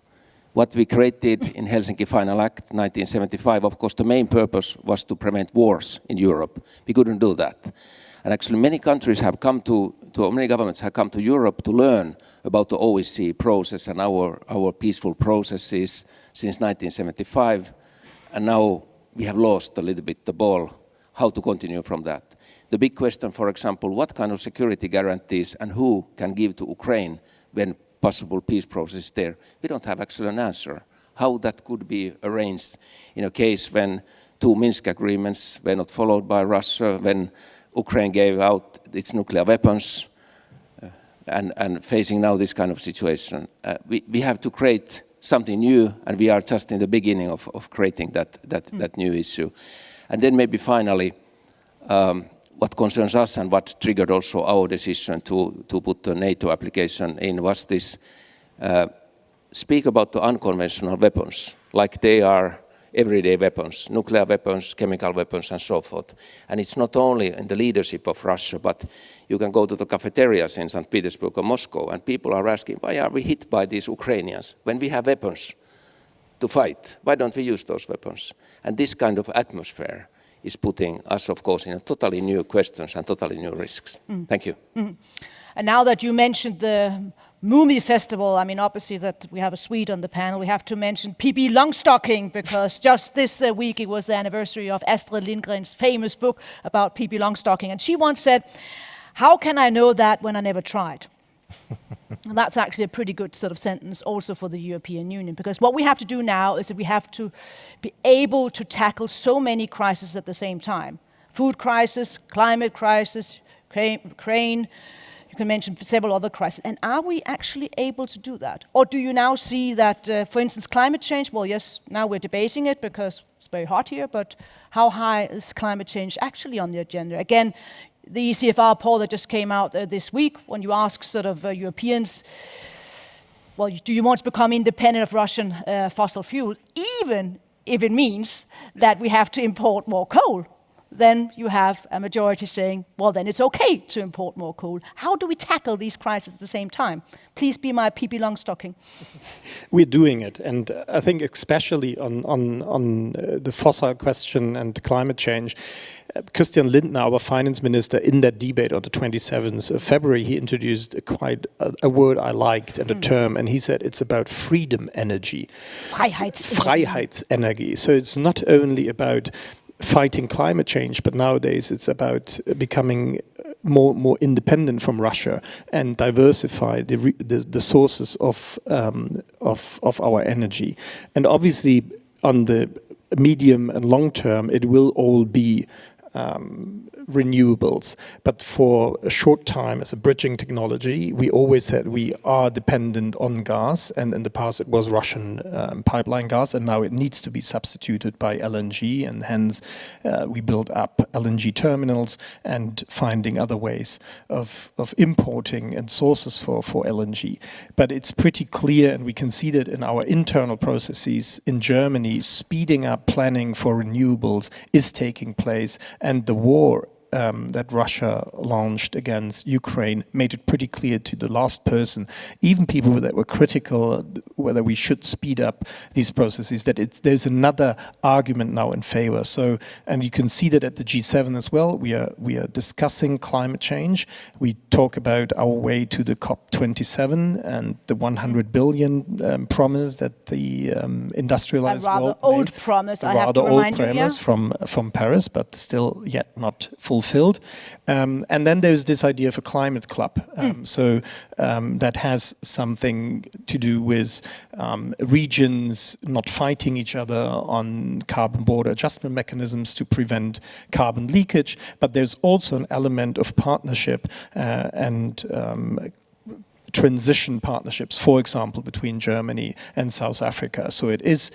What we created in Helsinki Final Act 1975, of course, the main purpose was to prevent wars in Europe. We couldn't do that. And actually many countries have come many governments have come to Europe to learn about the OSCE process and our peaceful processes since 1975. And now we have lost a little bit the ball, how to continue from that. The big question, for example, what kind of security guarantees and who can give to Ukraine when possible peace process there? We don't have actually an answer. How that could be arranged in a case when 2 Minsk agreements were not followed by Russia, when Ukraine gave out its nuclear weapons, and facing now this kind of situation. We have to create something new, and we are just in the beginning of creating that new issue. And then maybe finally, what concerns us and what triggered also our decision to put the NATO application in was this, speak about the unconventional weapons, like they are everyday weapons, nuclear weapons, chemical weapons, and so forth. And it's not only in the leadership of Russia, but you can go to the cafeterias in St. Petersburg or Moscow, and people are asking, why are we hit by these Ukrainians when we have weapons to fight? Why don't we use those weapons? And this kind of atmosphere is putting us, of course, in a totally new questions and totally new risks. Thank you. And now that you mentioned the movie festival, I mean, obviously that we have a Swede on the panel, we have to mention Pippi Longstocking, because just this week it was the anniversary of Astrid Lindgren's famous book about Pippi Longstocking. And she once said, how can I know that when I never tried? And that's actually a pretty good sort of sentence also for the European Union, because what we have to do now is that we have to be able to tackle so many crises at the same time. Food crisis, climate crisis, Ukraine, you can mention several other crises. And are we actually able to do that? Or do you now see that, for instance, climate change, well, yes, now we're debating it because it's very hot here, but how high is climate change actually on the agenda? Again, the ECFR poll that just came out this week, when you ask sort of Europeans, well, do you want to become independent of Russian fossil fuel, even if it means that we have to import more coal? Then you have a majority saying, well, then it's okay to import more coal. How do we tackle these crises at the same time? Please be my Pippi Longstocking. We're doing it, and I think especially on the fossil question and climate change, Christian Lindner, our finance minister, in that debate on the 27th of February, he introduced a word I liked and a term, and he said it's about freedom energy. Freiheitsenergie. So it's not only about fighting climate change, but nowadays it's about becoming more independent from Russia and diversify the sources of our energy. And obviously, on the medium and long term, it will all be renewables. But for a short time, as a bridging technology, we always said we are dependent on gas, and in the past it was Russian pipeline gas, and now it needs to be substituted by LNG, and hence we build up LNG terminals and finding other ways of importing and sources for LNG. But it's pretty clear, and we can see that in our internal processes in Germany, speeding up planning for renewables is taking place, and the war that Russia launched against Ukraine made it pretty clear to the last person, even people that were critical whether we should speed up these processes, that there's another argument now in favor. So, and you can see that at the G7 as well. We are discussing climate change. We talk about our way to the COP27 and the 100 billion promise that the industrialized world made. Rather old promise, I have to remind you. Rather old promise from Paris, but still yet not fulfilled. fulfilled. And then there's this idea of a climate club. That has something to do with regions not fighting each other on carbon border adjustment mechanisms to prevent carbon leakage. But there's also an element of partnership and transition partnerships, for example, between Germany and South Africa. So it is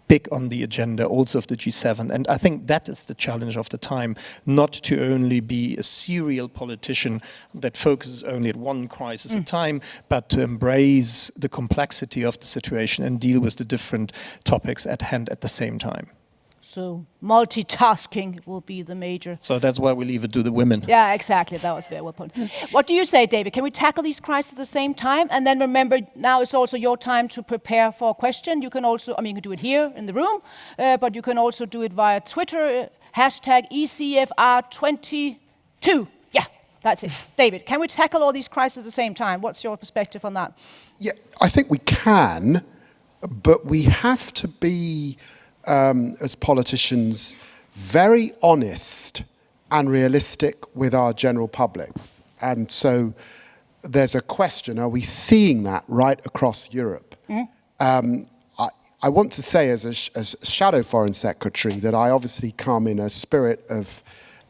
big on the agenda also of the G7. And I think that is the challenge of the time, not to only be a serial politician that focuses only at one crisis at a time, but to embrace the complexity of the situation and deal with the different topics at hand at the same time. So multitasking will be the major. So that's why we leave it to the women. Yeah, exactly. That was very well put. What do you say, David? Can we tackle these crises at the same time? And then remember, now is also your time to prepare for a question. You can also, you can do it here in the room, but you can also do it via Twitter, hashtag ECFR22. Yeah, that's it. David, can we tackle all these crises at the same time? What's your perspective on that? Yeah, I think we can, but we have to be, as politicians, very honest and realistic with our general public. And so there's a question, are we seeing that right across Europe? I want to say as a shadow foreign secretary that I obviously come in a spirit of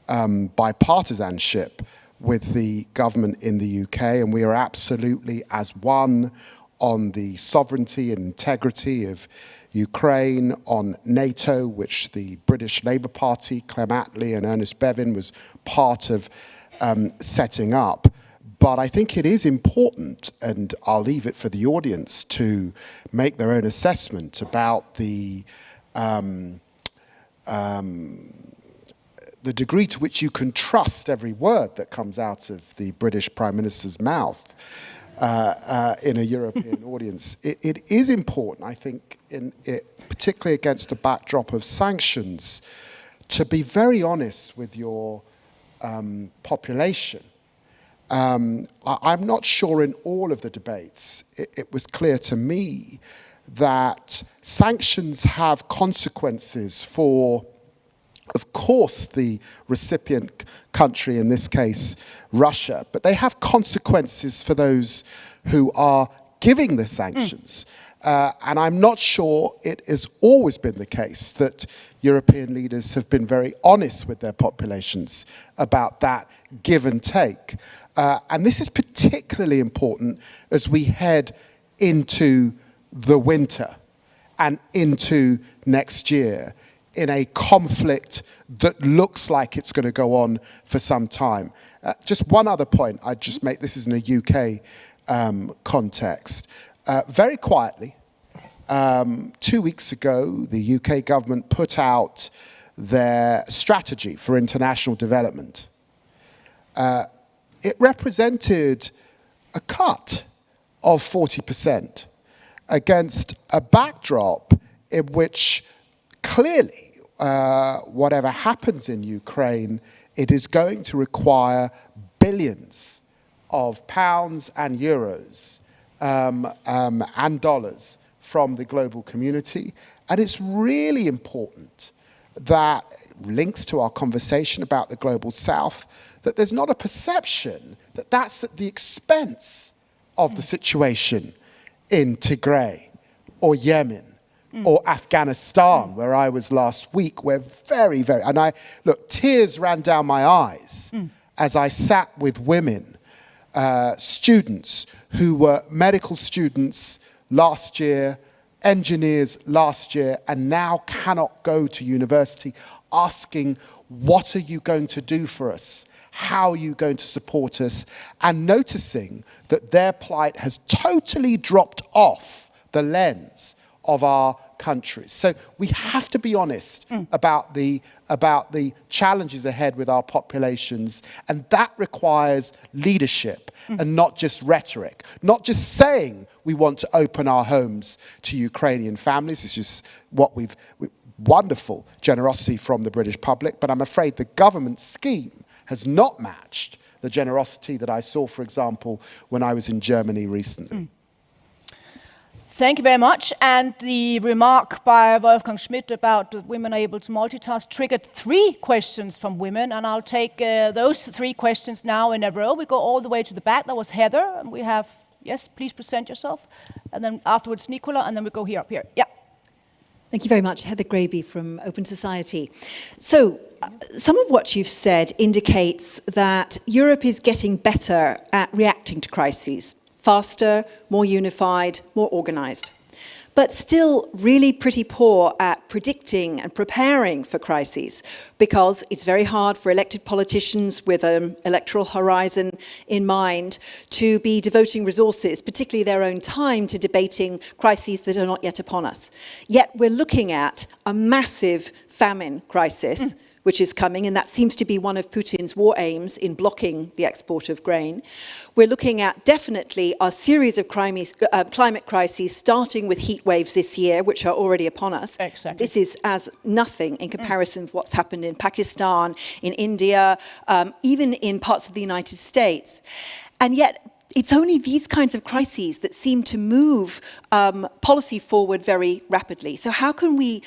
bipartisanship with the government in the UK, and we are absolutely as one on the sovereignty and integrity of Ukraine, on NATO, which the British Labour Party, Clem Attlee and Ernest Bevin was part of setting up. But I think it is important, and I'll leave it for the audience to make their own assessment about the degree to which you can trust every word that comes out of the British Prime Minister's mouth in a European audience. It is important, I think, particularly against the backdrop of sanctions, to be very honest with your population. I'm not sure in all of the debates it was clear to me that sanctions have consequences for, of course, the recipient country, in this case, Russia, but they have consequences for those who are giving the sanctions. And I'm not sure it has always been the case that European leaders have been very honest with their populations about that give and take. And this is particularly important as we head into the winter and into next year, in a conflict that looks like it's going to go on for some time. Just one other point I'd just make, this is in a UK context. Very quietly, 2 weeks ago, the UK government put out their strategy for international development. It represented a cut of 40% against a backdrop in which clearly, whatever happens in Ukraine, it is going to require billions of pounds and euros and dollars from the global community. And it's really important that, links to our conversation about the global south, that there's not a perception that that's at the expense of the situation in Tigray or Yemen or Afghanistan, where I was last week, where tears ran down my eyes as I sat with women, students who were medical students last year, engineers last year, and now cannot go to university, asking, what are you going to do for us? How are you going to support us? And noticing that their plight has totally dropped off the lens of our countries. So we have to be honest about the challenges ahead with our populations, and that requires leadership and not just rhetoric, not just saying we want to open our homes to Ukrainian families. It's just what wonderful generosity from the British public, but I'm afraid the government scheme has not matched the generosity that I saw, for example, when I was in Germany recently. Thank you very much. And the remark by Wolfgang Schmidt about that women are able to multitask triggered 3 questions from women, and I'll take those 3 questions now in a row. We go all the way to the back. That was Heather, and we have, yes, please present yourself. And then afterwards Nicola, and then we go here up here. Yeah. Thank you very much. Heather Graby from Open Society. So, some of what you've said indicates that Europe is getting better at reacting to crises. Faster, more unified, more organized. But still really pretty poor at predicting and preparing for crises, because it's very hard for elected politicians with an electoral horizon in mind to be devoting resources, particularly their own time, to debating crises that are not yet upon us. Yet we're looking at a massive famine crisis, which is coming, and that seems to be one of Putin's war aims in blocking the export of grain. We're looking at definitely a series of climate crises, starting with heat waves this year, which are already upon us. Exactly. This is as nothing in comparison to what's happened in Pakistan, in India, even in parts of the United States. And yet, it's only these kinds of crises that seem to move policy forward very rapidly. So how can we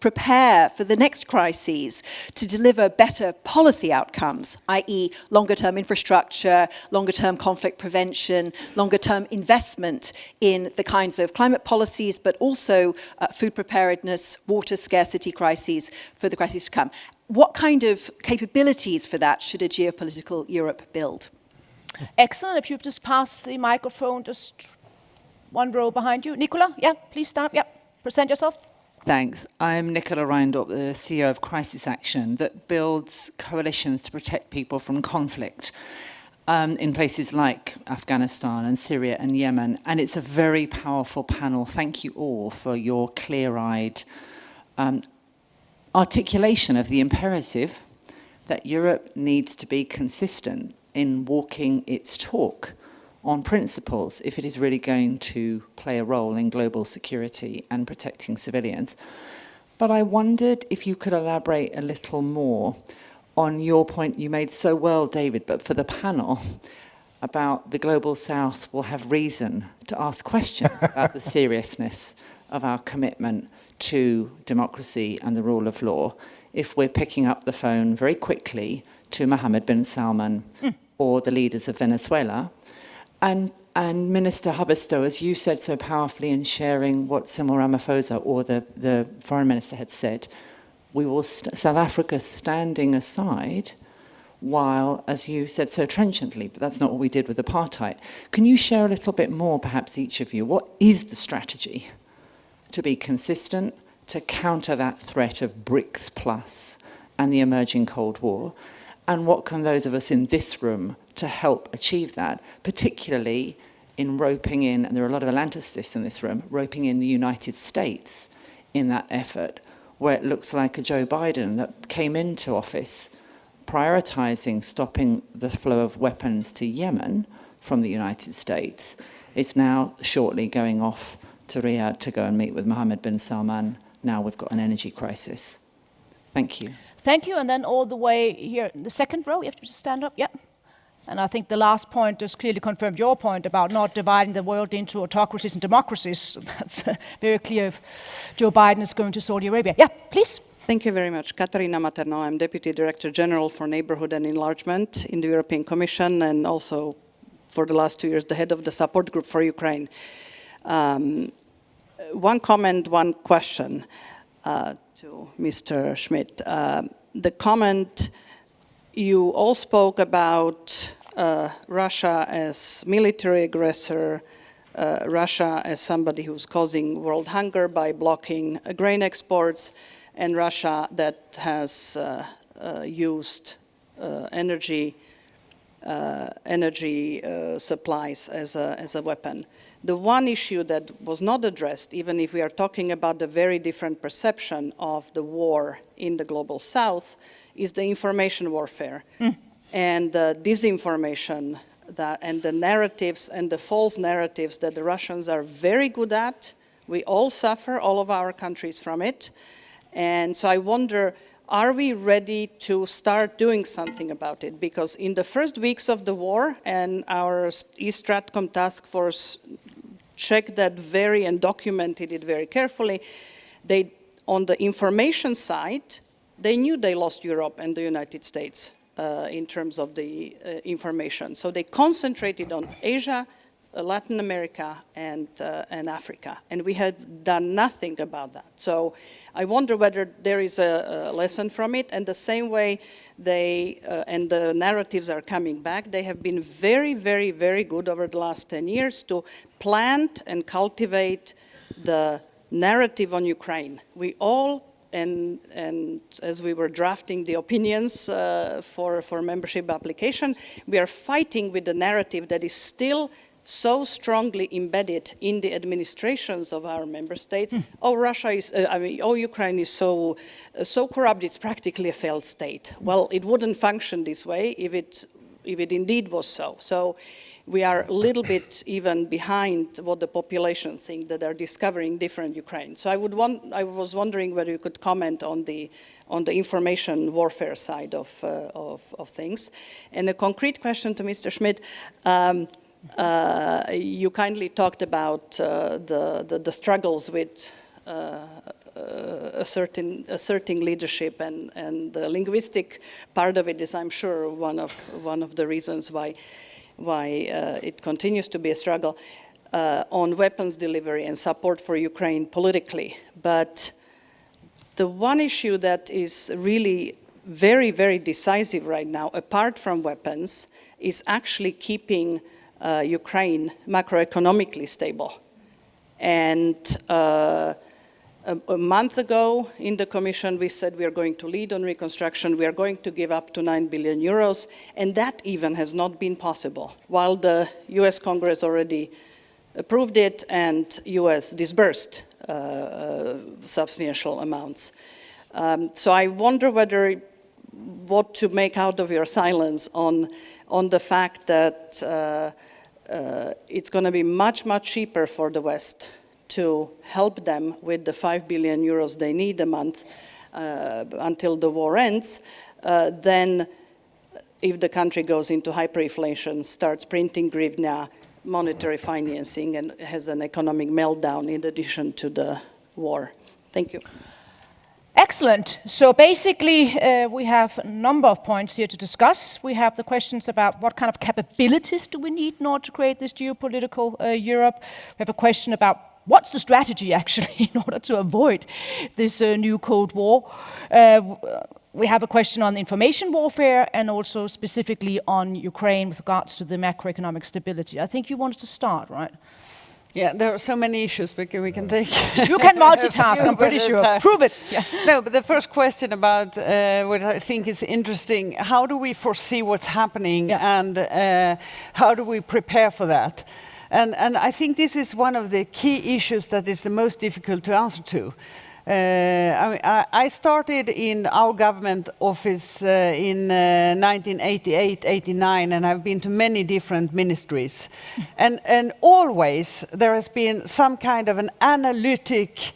prepare for the next crises to deliver better policy outcomes, i.e. longer-term infrastructure, longer-term conflict prevention, longer-term investment in the kinds of climate policies, but also food preparedness, water scarcity crises for the crises to come? What kind of capabilities for that should a geopolitical Europe build? Excellent. If you just pass the microphone, just 1 row behind you. Nicola, yeah, please stand up. Yeah, present yourself. Thanks. I'm Nicola Reindorp, the CEO of Crisis Action, that builds coalitions to protect people from conflict in places like Afghanistan and Syria and Yemen. And it's a very powerful panel. Thank you all for your clear-eyed articulation of the imperative that Europe needs to be consistent in walking its talk on principles if it is really going to play a role in global security and protecting civilians. But I wondered if you could elaborate a little more on your point you made so well, David, but for the panel, about the Global South will have reason to ask questions about the seriousness of our commitment to democracy and the rule of law if we're picking up the phone very quickly to Mohammed bin Salman or the leaders of Venezuela. And Minister Hubbestow, as you said so powerfully in sharing what Cyril Ramaphosa or the foreign minister had said, we will South Africa standing aside while, as you said so trenchantly, but that's not what we did with apartheid. Can you share a little bit more, perhaps each of you? What is the strategy to be consistent, to counter that threat of BRICS Plus and the emerging Cold War? And what can those of us in this room to help achieve that, particularly in roping in, and there are a lot of Atlanticists in this room, roping in the United States in that effort, where it looks like a Joe Biden that came into office prioritizing stopping the flow of weapons to Yemen from the United States, is now shortly going off to Riyadh to go and meet with Mohammed bin Salman. Now we've got an energy crisis. Thank you. Thank you. And then all the way here in the 2nd row, you have to just stand up. Yeah. And I think the last point just clearly confirmed your point about not dividing the world into autocracies and democracies. That's very clear if Joe Biden is going to Saudi Arabia. Yeah, please. Thank you very much. Katarina Materno, I'm Deputy Director General for Neighborhood and Enlargement in the European Commission, and also for the last 2 years, the head of the support group for Ukraine. One comment, one question to Mr. Schmidt. The comment, you all spoke about Russia as military aggressor, Russia as somebody who's causing world hunger by blocking grain exports, and Russia that has used energy supplies as a weapon. The one issue that was not addressed, even if we are talking about the very different perception of the war in the Global South, is the information warfare and the disinformation and the narratives and the false narratives that the Russians are very good at. We all suffer, all of our countries, from it. And so I wonder, are we ready to start doing something about it? Because in the first weeks of the war, and our East Stratcom task force checked that and documented it very carefully. They, on the information side, they knew they lost Europe and the United States in terms of the information. So they concentrated on Asia, Latin America, and Africa. And we have done nothing about that. So I wonder whether there is a lesson from it. And the same way they, and the narratives are coming back, they have been very, very, very good over the last 10 years to plant and cultivate the narrative on Ukraine. We all, and as we were drafting the opinions for membership application, we are fighting with the narrative that is still so strongly embedded in the administrations of our member states. Oh, Russia is, oh, Ukraine is so corrupt, it's practically a failed state. Well, it wouldn't function this way if it indeed was so. So we are a little bit even behind what the population think, that are discovering different Ukraine. So I was wondering whether you could comment on the information warfare side of things. And a concrete question to Mr. Schmidt. You kindly talked about the struggles with asserting leadership, and the linguistic part of it is, I'm sure, one of the reasons why it continues to be a struggle on weapons delivery and support for Ukraine politically. But the one issue that is really very, very decisive right now, apart from weapons, is actually keeping Ukraine macroeconomically stable. And a month ago in the Commission, we said we are going to lead on reconstruction, we are going to give up to 9 billion euros, and that even has not been possible, while the US Congress already approved it and US disbursed substantial amounts. So I wonder what to make out of your silence on the fact that it's going to be much, much cheaper for the West to help them with the 5 billion euros they need a month until the war ends, than if the country goes into hyperinflation, starts printing hryvnia, monetary financing, and has an economic meltdown in addition to the war. Thank you. Excellent. So basically, we have a number of points here to discuss. We have the questions about what kind of capabilities do we need in order to create this geopolitical Europe. We have a question about what's the strategy actually in order to avoid this new Cold War. We have a question on information warfare and also specifically on Ukraine with regards to the macroeconomic stability. I think you wanted to start, right? Yeah, there are so many issues we can take. You can multitask, I'm pretty sure. Prove it. Yeah. No, but the first question about what I think is interesting, how do we foresee what's happening, and how do we prepare for that? And I think this is one of the key issues that is the most difficult to answer to. I started in our government office in 1988-89, and I've been to many different ministries. And always there has been some kind of an analytic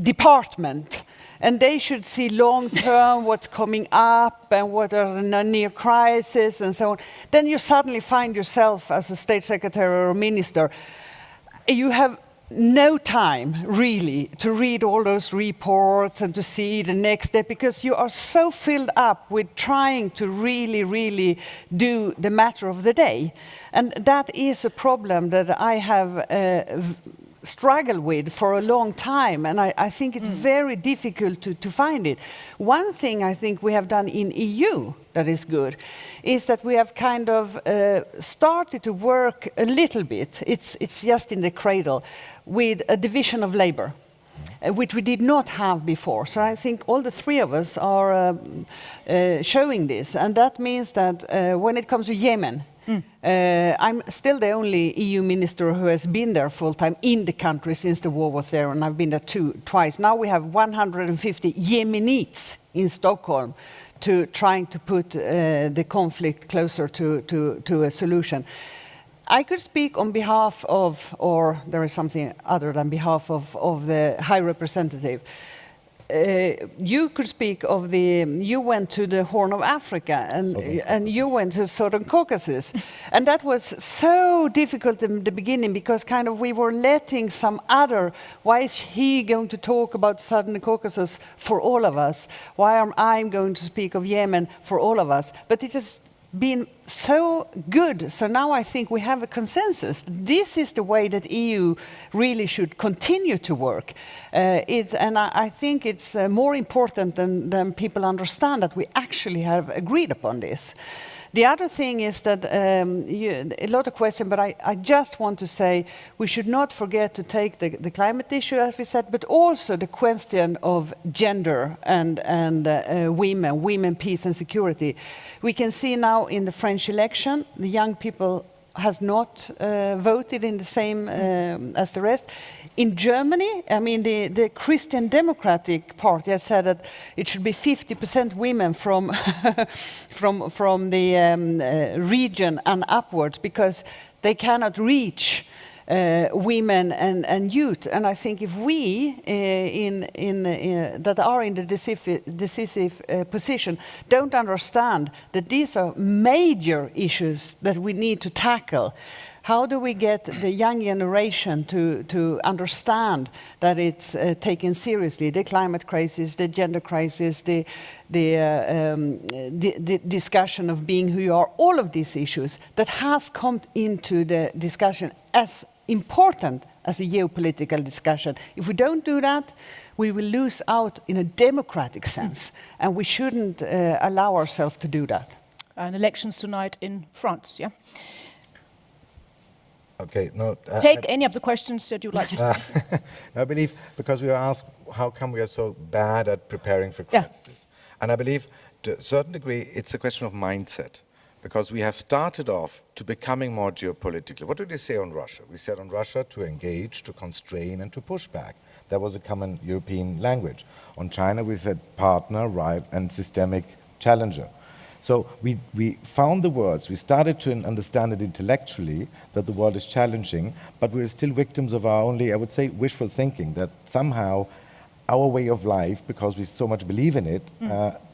department, and they should see long-term what's coming up and what are the near crisis and so on. Then you suddenly find yourself as a state secretary or a minister, you have no time really to read all those reports and to see the next step, because you are so filled up with trying to really do the matter of the day. And that is a problem that I have struggled with for a long time, and I think it's very difficult to find it. One thing I think we have done in EU that is good is that we have kind of started to work a little bit, it's just in the cradle, with a division of labor, which we did not have before. So I think all the three of us are showing this, and that means that when it comes to Yemen, I'm still the only EU minister who has been there full-time in the country since the war was there, and I've been there twice. Now we have 150 Yemenites in Stockholm trying to put the conflict closer to a solution. I could speak on behalf of, or there is something other than behalf of the High Representative. you could speak of you went to the Horn of Africa and you went to Southern Caucasus. And that was so difficult in the beginning because kind of we were letting some other, why is he going to talk about Southern Caucasus for all of us? Why am I going to speak of Yemen for all of us? But it has been so good. So now I think we have a consensus. This is the way that EU really should continue to work. And I think it's more important than people understand that we actually have agreed upon this. The other thing is that a lot of questions, but I just want to say we should not forget to take the climate issue, as we said, but also the question of gender and women, peace and security. We can see now in the French election, the young people has not voted in the same as the rest. In Germany, I mean, the Christian Democratic Party has said that it should be 50% women from from the region and upwards because they cannot reach women and youth. And I think if we that are in the decisive position don't understand that these are major issues that we need to tackle, how do we get the young generation to understand that it's taken seriously, the climate crisis, the gender crisis, the discussion of being who you are, all of these issues that has come into the discussion as important as a geopolitical discussion. If we don't do that, we will lose out in a democratic sense, and we shouldn't allow ourselves to do that. And elections tonight in France, yeah? Okay, no. Take any of the questions that you'd like to take. I believe, because we were asked how come we are so bad at preparing for crises. Yeah. And I believe, to a certain degree, it's a question of mindset. Because we have started off to becoming more geopolitical. What did we say on Russia? We said on Russia to engage, to constrain, and to push back. That was a common European language. On China, we said partner, rival, and systemic challenger. So we found the words. We started to understand it intellectually, that the world is challenging, but we're still victims of our only, I would say, wishful thinking, that somehow our way of life, because we so much believe in it,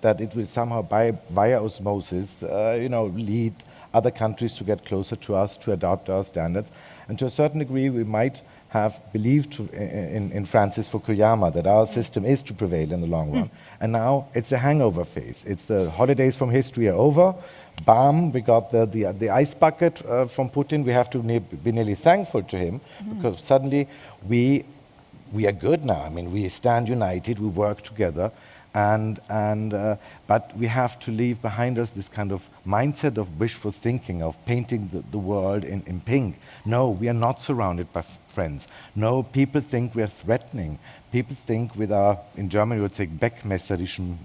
that it will somehow, via osmosis, lead other countries to get closer to us, to adopt our standards. And to a certain degree, we might have believed in Francis Fukuyama that our system is to prevail in the long run. And now it's a hangover phase. It's the holidays from history are over. Bam, we got the ice bucket from Putin. We have to be nearly thankful to him, because suddenly we are good now. I mean, we stand united, we work together, but we have to leave behind us this kind of mindset of wishful thinking, of painting the world in pink. No, we are not surrounded by friends. No, people think we are threatening. People think with our, in German we would say, Beckmesserischen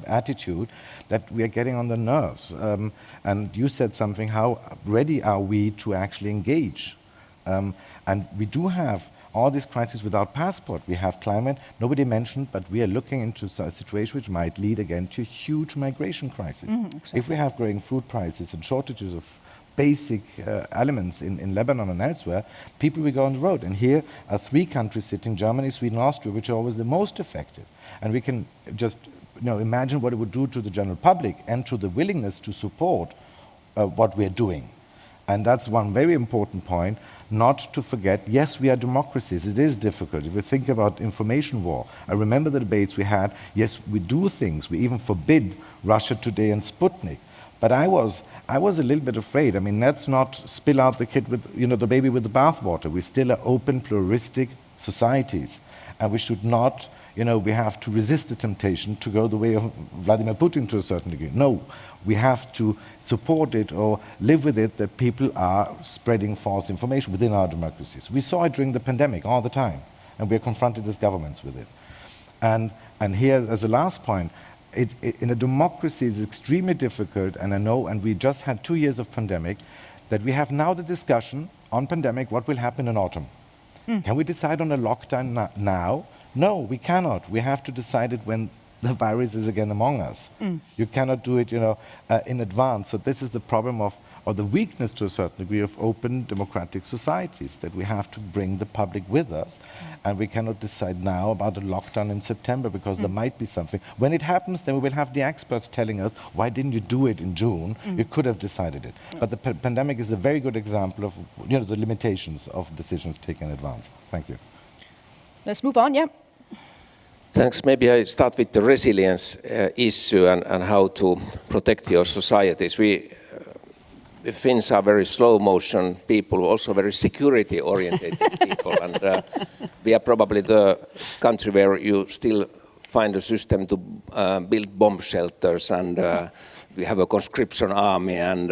attitude, that we are getting on the nerves. And you said something, how ready are we to actually engage? And we do have all these crises without passport. We have climate, nobody mentioned, but we are looking into a situation which might lead again to a huge migration crisis. Exactly. If we have growing food prices and shortages of basic elements in Lebanon and elsewhere, people will go on the road. And here are 3 countries sitting, Germany, Sweden, Austria, which are always the most effective. And we can just imagine what it would do to the general public and to the willingness to support what we're doing. And that's one very important point, not to forget, yes, we are democracies. It is difficult. If we think about information war, I remember the debates we had. Yes, we do things. We even forbid Russia Today and Sputnik. But I was a little bit afraid. I mean, let's not spill out the kid with, the baby with the bathwater. We still are open, pluralistic societies. And we should not, we have to resist the temptation to go the way of Vladimir Putin to a certain degree. No. We have to support it or live with it that people are spreading false information within our democracies. We saw it during the pandemic all the time, and we are confronted as governments with it. And here, as a last point, in a democracy it's extremely difficult, and I know, and we just had 2 years of pandemic, that we have now the discussion on pandemic, what will happen in autumn. Can we decide on a lockdown now? No, we cannot. We have to decide it when the virus is again among us. You cannot do it, in advance. So this is the problem of or the weakness to a certain degree of open democratic societies, that we have to bring the public with us, and we cannot decide now about a lockdown in September because there might be something. When it happens, then we will have the experts telling us, why didn't you do it in June? You could have decided it. But the pandemic is a very good example of the limitations of decisions taken in advance. Thank you. Let's move on, yeah. Thanks. Maybe I start with the resilience issue and how to protect your societies. We Finns are very slow motion people, also very security oriented people, and we are probably the country where you still find a system to build bomb shelters, and we have a conscription army, and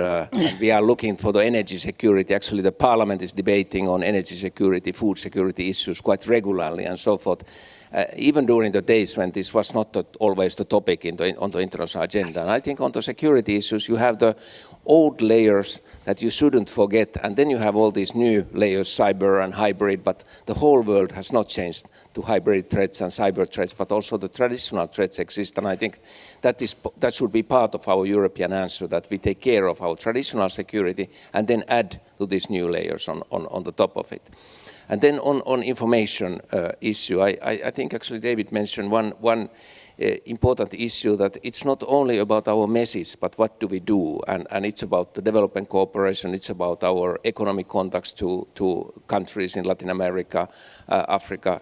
we are looking for the energy security. Actually, the parliament is debating on energy security, food security issues quite regularly and so forth. Even during the days when this was not always the topic on the international agenda. And I think on the security issues, you have the old layers that you shouldn't forget, and then you have all these new layers, cyber and hybrid, but the whole world has not changed to hybrid threats and cyber threats, but also the traditional threats exist, and I think that should be part of our European answer, that we take care of our traditional security and then add to these new layers on the top of it. And then on information issue, I think actually David mentioned one important issue, that it's not only about our message, but what do we do, and it's about the development cooperation, it's about our economic contacts to countries in Latin America, Africa,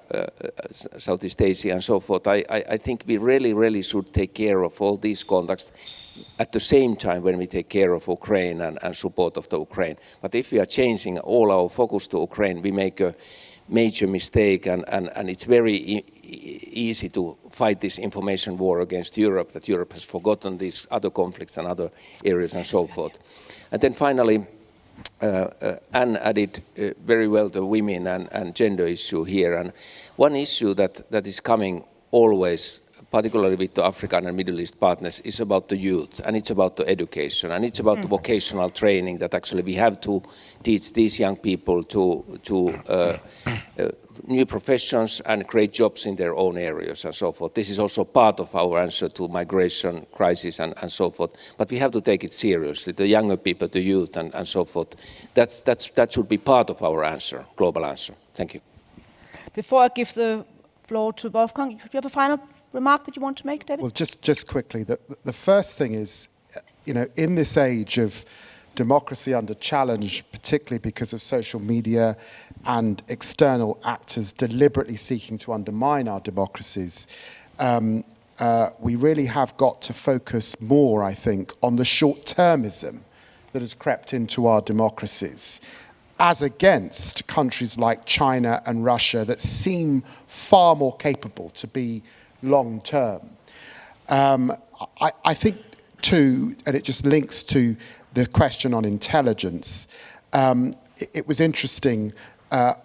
Southeast Asia and so forth. I think we really should take care of all these contacts at the same time when we take care of Ukraine and support of the Ukraine. But if we are changing all our focus to Ukraine, we make a major mistake, and it's very easy to fight this information war against Europe, that Europe has forgotten these other conflicts and other areas and so forth. And then finally, Anne added very well the women and gender issue here. And one issue that is coming always, particularly with the African and Middle East partners, is about the youth, and it's about the education, and it's about the vocational training, that actually we have to teach these young people to new professions and create jobs in their own areas and so forth. This is also part of our answer to migration crisis and so forth. But we have to take it seriously, the younger people, the youth and so forth. That should be part of our answer, global answer. Thank you. Before I give the floor to Wolfgang, do you have a final remark that you want to make, David? Well, just quickly, the first thing is, in this age of democracy under challenge, particularly because of social media and external actors deliberately seeking to undermine our democracies, we really have got to focus more, I think, on the short-termism that has crept into our democracies, as against countries like China and Russia that seem far more capable to be long-term. I think, too, and it just links to the question on intelligence, it was interesting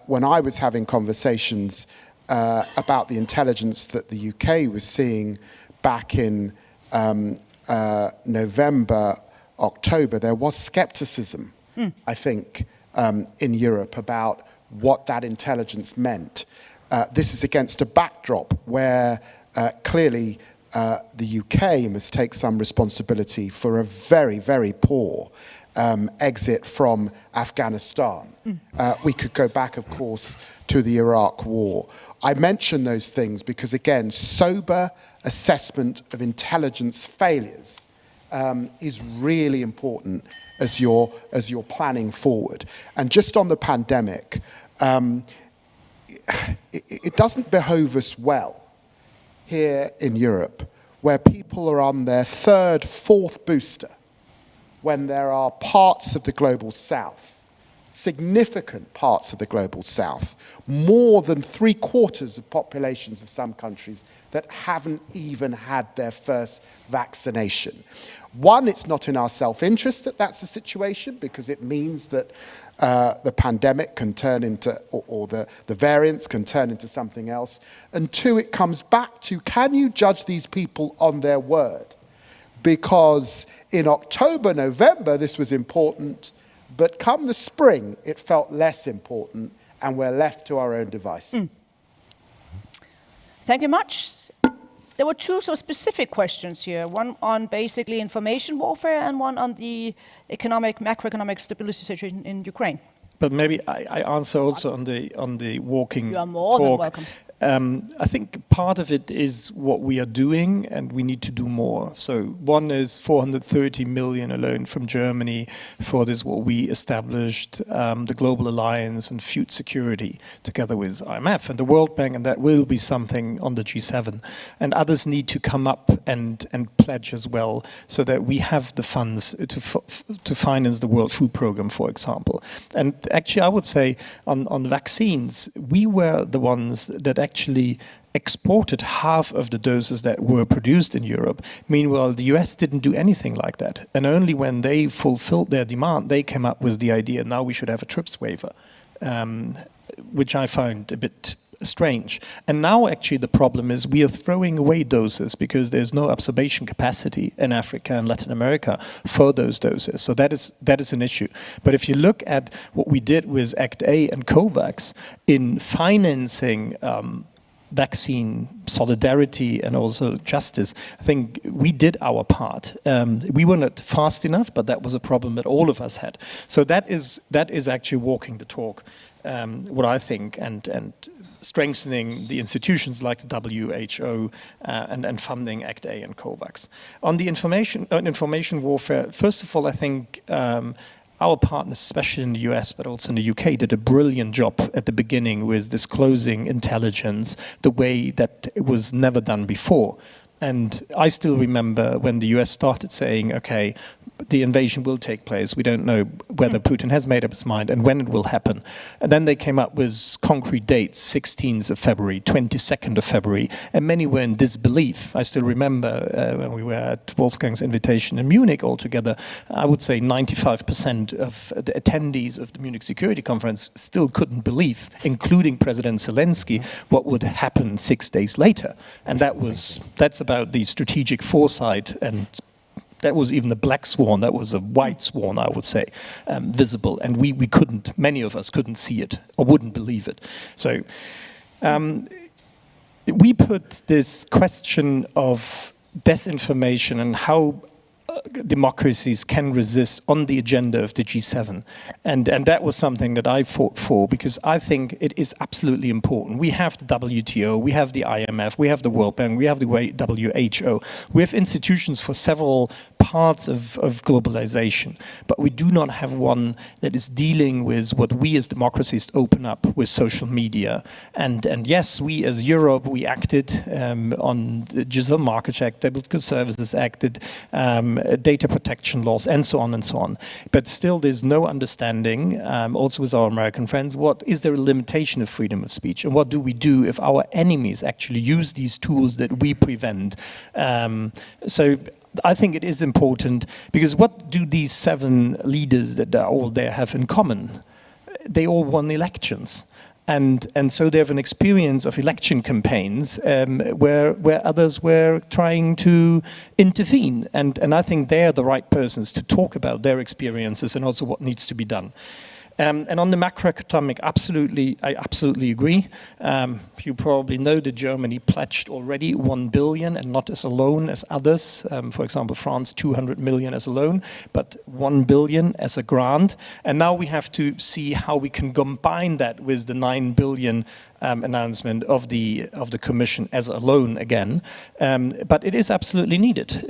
when I was having conversations about the intelligence that the UK was seeing back in November, October, there was skepticism, I think, in Europe about what that intelligence meant. This is against a backdrop where clearly the UK must take some responsibility for a very, very poor exit from Afghanistan. We could go back, of course, to the Iraq War. I mention those things because, again, sober assessment of intelligence failures is really important as you're planning forward. And just on the pandemic, it doesn't behove us well here in Europe, where people are on their third, fourth booster, when there are parts of the global south, significant parts of the global south, more than 3/4 of populations of some countries that haven't even had their first vaccination. One, it's not in our self-interest that that's the situation, because it means that the pandemic can turn into, or the variants can turn into something else. And two, it comes back to, can you judge these people on their word? Because in October, November, this was important, but come the spring, it felt less important, and we're left to our own devices. Thank you much. There were two sort of specific questions here, one on basically information warfare and one on the macroeconomic stability situation in Ukraine. But maybe I answer also on the walking You are more than welcome. I think part of it is what we are doing, and we need to do more. So one is 430 million alone from Germany for this, what we established, the Global Alliance on Food Security, together with IMF and the World Bank, and that will be something on the G7. And others need to come up and pledge as well, so that we have the funds to finance the World Food Programme, for example. And actually, I would say on vaccines, we were the ones that actually exported half of the doses that were produced in Europe. Meanwhile, the US didn't do anything like that. And only when they fulfilled their demand, they came up with the idea, now we should have a TRIPS waiver, which I found a bit strange. And now actually the problem is we are throwing away doses because there's no observation capacity in Africa and Latin America for those doses. So that is an issue. But if you look at what we did with Act A and COVAX in financing vaccine solidarity and also justice, I think we did our part. We were not fast enough, but that was a problem that all of us had. So that is actually walking the talk, what I think, and strengthening the institutions like the WHO and funding Act A and COVAX. On the information warfare, first of all, I think our partners, especially in the US, but also in the UK, did a brilliant job at the beginning with disclosing intelligence the way that it was never done before. And I still remember when the US started saying, okay, the invasion will take place. We don't know whether Putin has made up his mind and when it will happen. And then they came up with concrete dates, 16th of February, 22nd of February, and many were in disbelief. I still remember when we were at Wolfgang's invitation in Munich altogether, I would say 95% of the attendees of the Munich Security Conference still couldn't believe, including President Zelensky, what would happen 6 days later. And that's about the strategic foresight, and that was even a black swan, that was a white swan, I would say, visible. And we couldn't, many of us couldn't see it or wouldn't believe it. So we put this question of disinformation and how democracies can resist on the agenda of the G7. And that was something that I fought for, because I think it is absolutely important. We have the WTO, we have the IMF, we have the World Bank, we have the WHO. We have institutions for several parts of globalization, but we do not have one that is dealing with what we as democracies open up with social media. And yes, we as Europe, we acted on the Digital Markets Act, Goods Services Act, data protection laws, and so on and so on. But still there's no understanding, also with our American friends, what is there a limitation of freedom of speech? And what do we do if our enemies actually use these tools that we prevent? So I think it is important, because what do these 7 leaders that are all there have in common? They all won elections. And so they have an experience of election campaigns where others were trying to intervene. And I think they're the right persons to talk about their experiences and also what needs to be done. And on the macroeconomic, I absolutely agree. You probably know that Germany pledged already 1 billion, and not as a loan as others. For example, France, 200 million as a loan, but 1 billion as a grant. And now we have to see how we can combine that with the 9 billion announcement of the Commission as a loan again. But it is absolutely needed.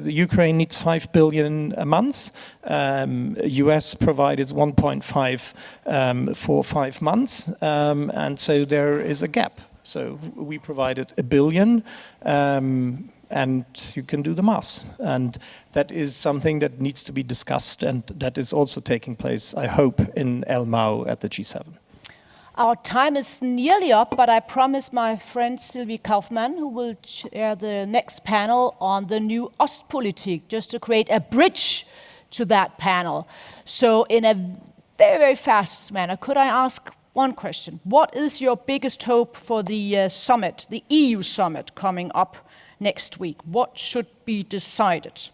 Ukraine needs 5 billion a month. US provided 1.5 for 5 months. And so there is a gap. So we provided 1 billion. And you can do the math. And that is something that needs to be discussed, and that is also taking place, I hope, in Elmau at the G7. Our time is nearly up, but I promise my friend Sylvie Kaufmann, who will chair the next panel on the new Ostpolitik, just to create a bridge to that panel. So in a very, very fast manner, could I ask one question? What is your biggest hope for the summit, the EU summit coming up next week? What should be decided?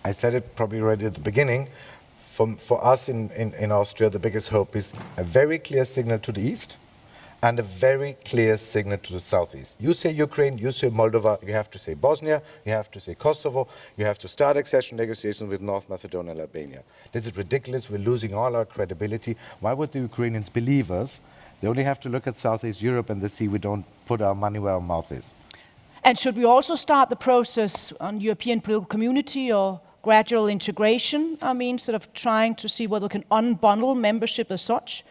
I said it probably already at the beginning. For us in Austria, the biggest hope is a very clear signal to the East, and a very clear signal to the southeast. You say Ukraine, you say Moldova, you have to say Bosnia, you have to say Kosovo, you have to start accession negotiations with North Macedonia and Albania. This is ridiculous. We're losing all our credibility. Why would the Ukrainians believe us? They only have to look at Southeast Europe and they see we don't put our money where our mouth is. And should we also start the process on European political community or gradual integration? I mean, sort of trying to see whether we can unbundle membership as such?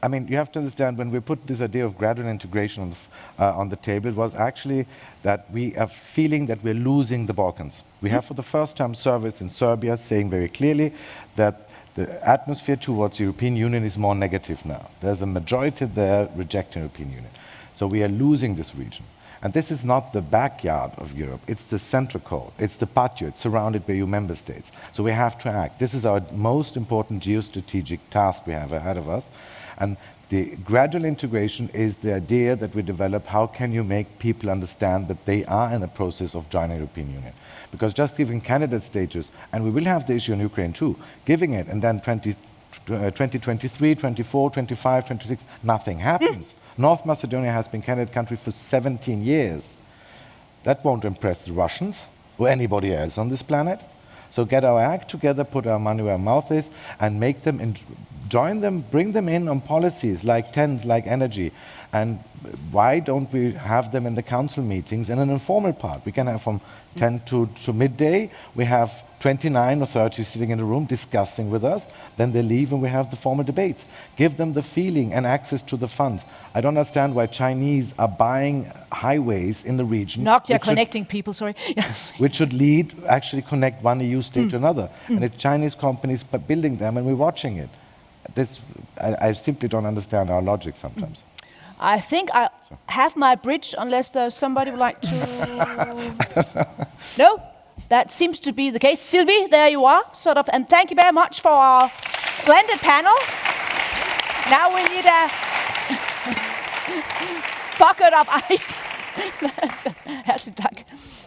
I mean, you have to understand, when we put this idea of gradual integration on the table, it was actually that we are feeling that we're losing the Balkans. We have for the first time surveys in Serbia saying very clearly that the atmosphere towards the European Union is more negative now. There's a majority there rejecting the European Union. So we are losing this region. And this is not the backyard of Europe, it's the central core, it's the patio, it's surrounded by EU member states. So we have to act. This is our most important geostrategic task we have ahead of us. And the gradual integration is the idea that we develop, how can you make people understand that they are in a process of joining the European Union? Because just giving candidate status, and we will have the issue in Ukraine too, giving it and then 2023, 24, 25, 26, nothing happens. North Macedonia has been candidate country for 17 years. That won't impress the Russians or anybody else on this planet. So get our act together, put our money where our mouth is, and make them, join them, bring them in on policies like TENS, like energy. And why don't we have them in the council meetings in an informal part? We can have from 10 to midday, we have 29 or 30 sitting in a room discussing with us, then they leave and we have the formal debates. Give them the feeling and access to the funds. I don't understand why Chinese are buying highways in the region. Nokia connecting people, sorry. Which should lead, actually connect one EU state to another. And it's Chinese companies building them and we're watching it. I simply don't understand our logic sometimes. I think I have my bridge, unless there's somebody who would like to... No? That seems to be the case. Sylvie, there you are, sort of. And thank you very much for our splendid panel. Now we need a bucket of ice. Herzlichen Dank.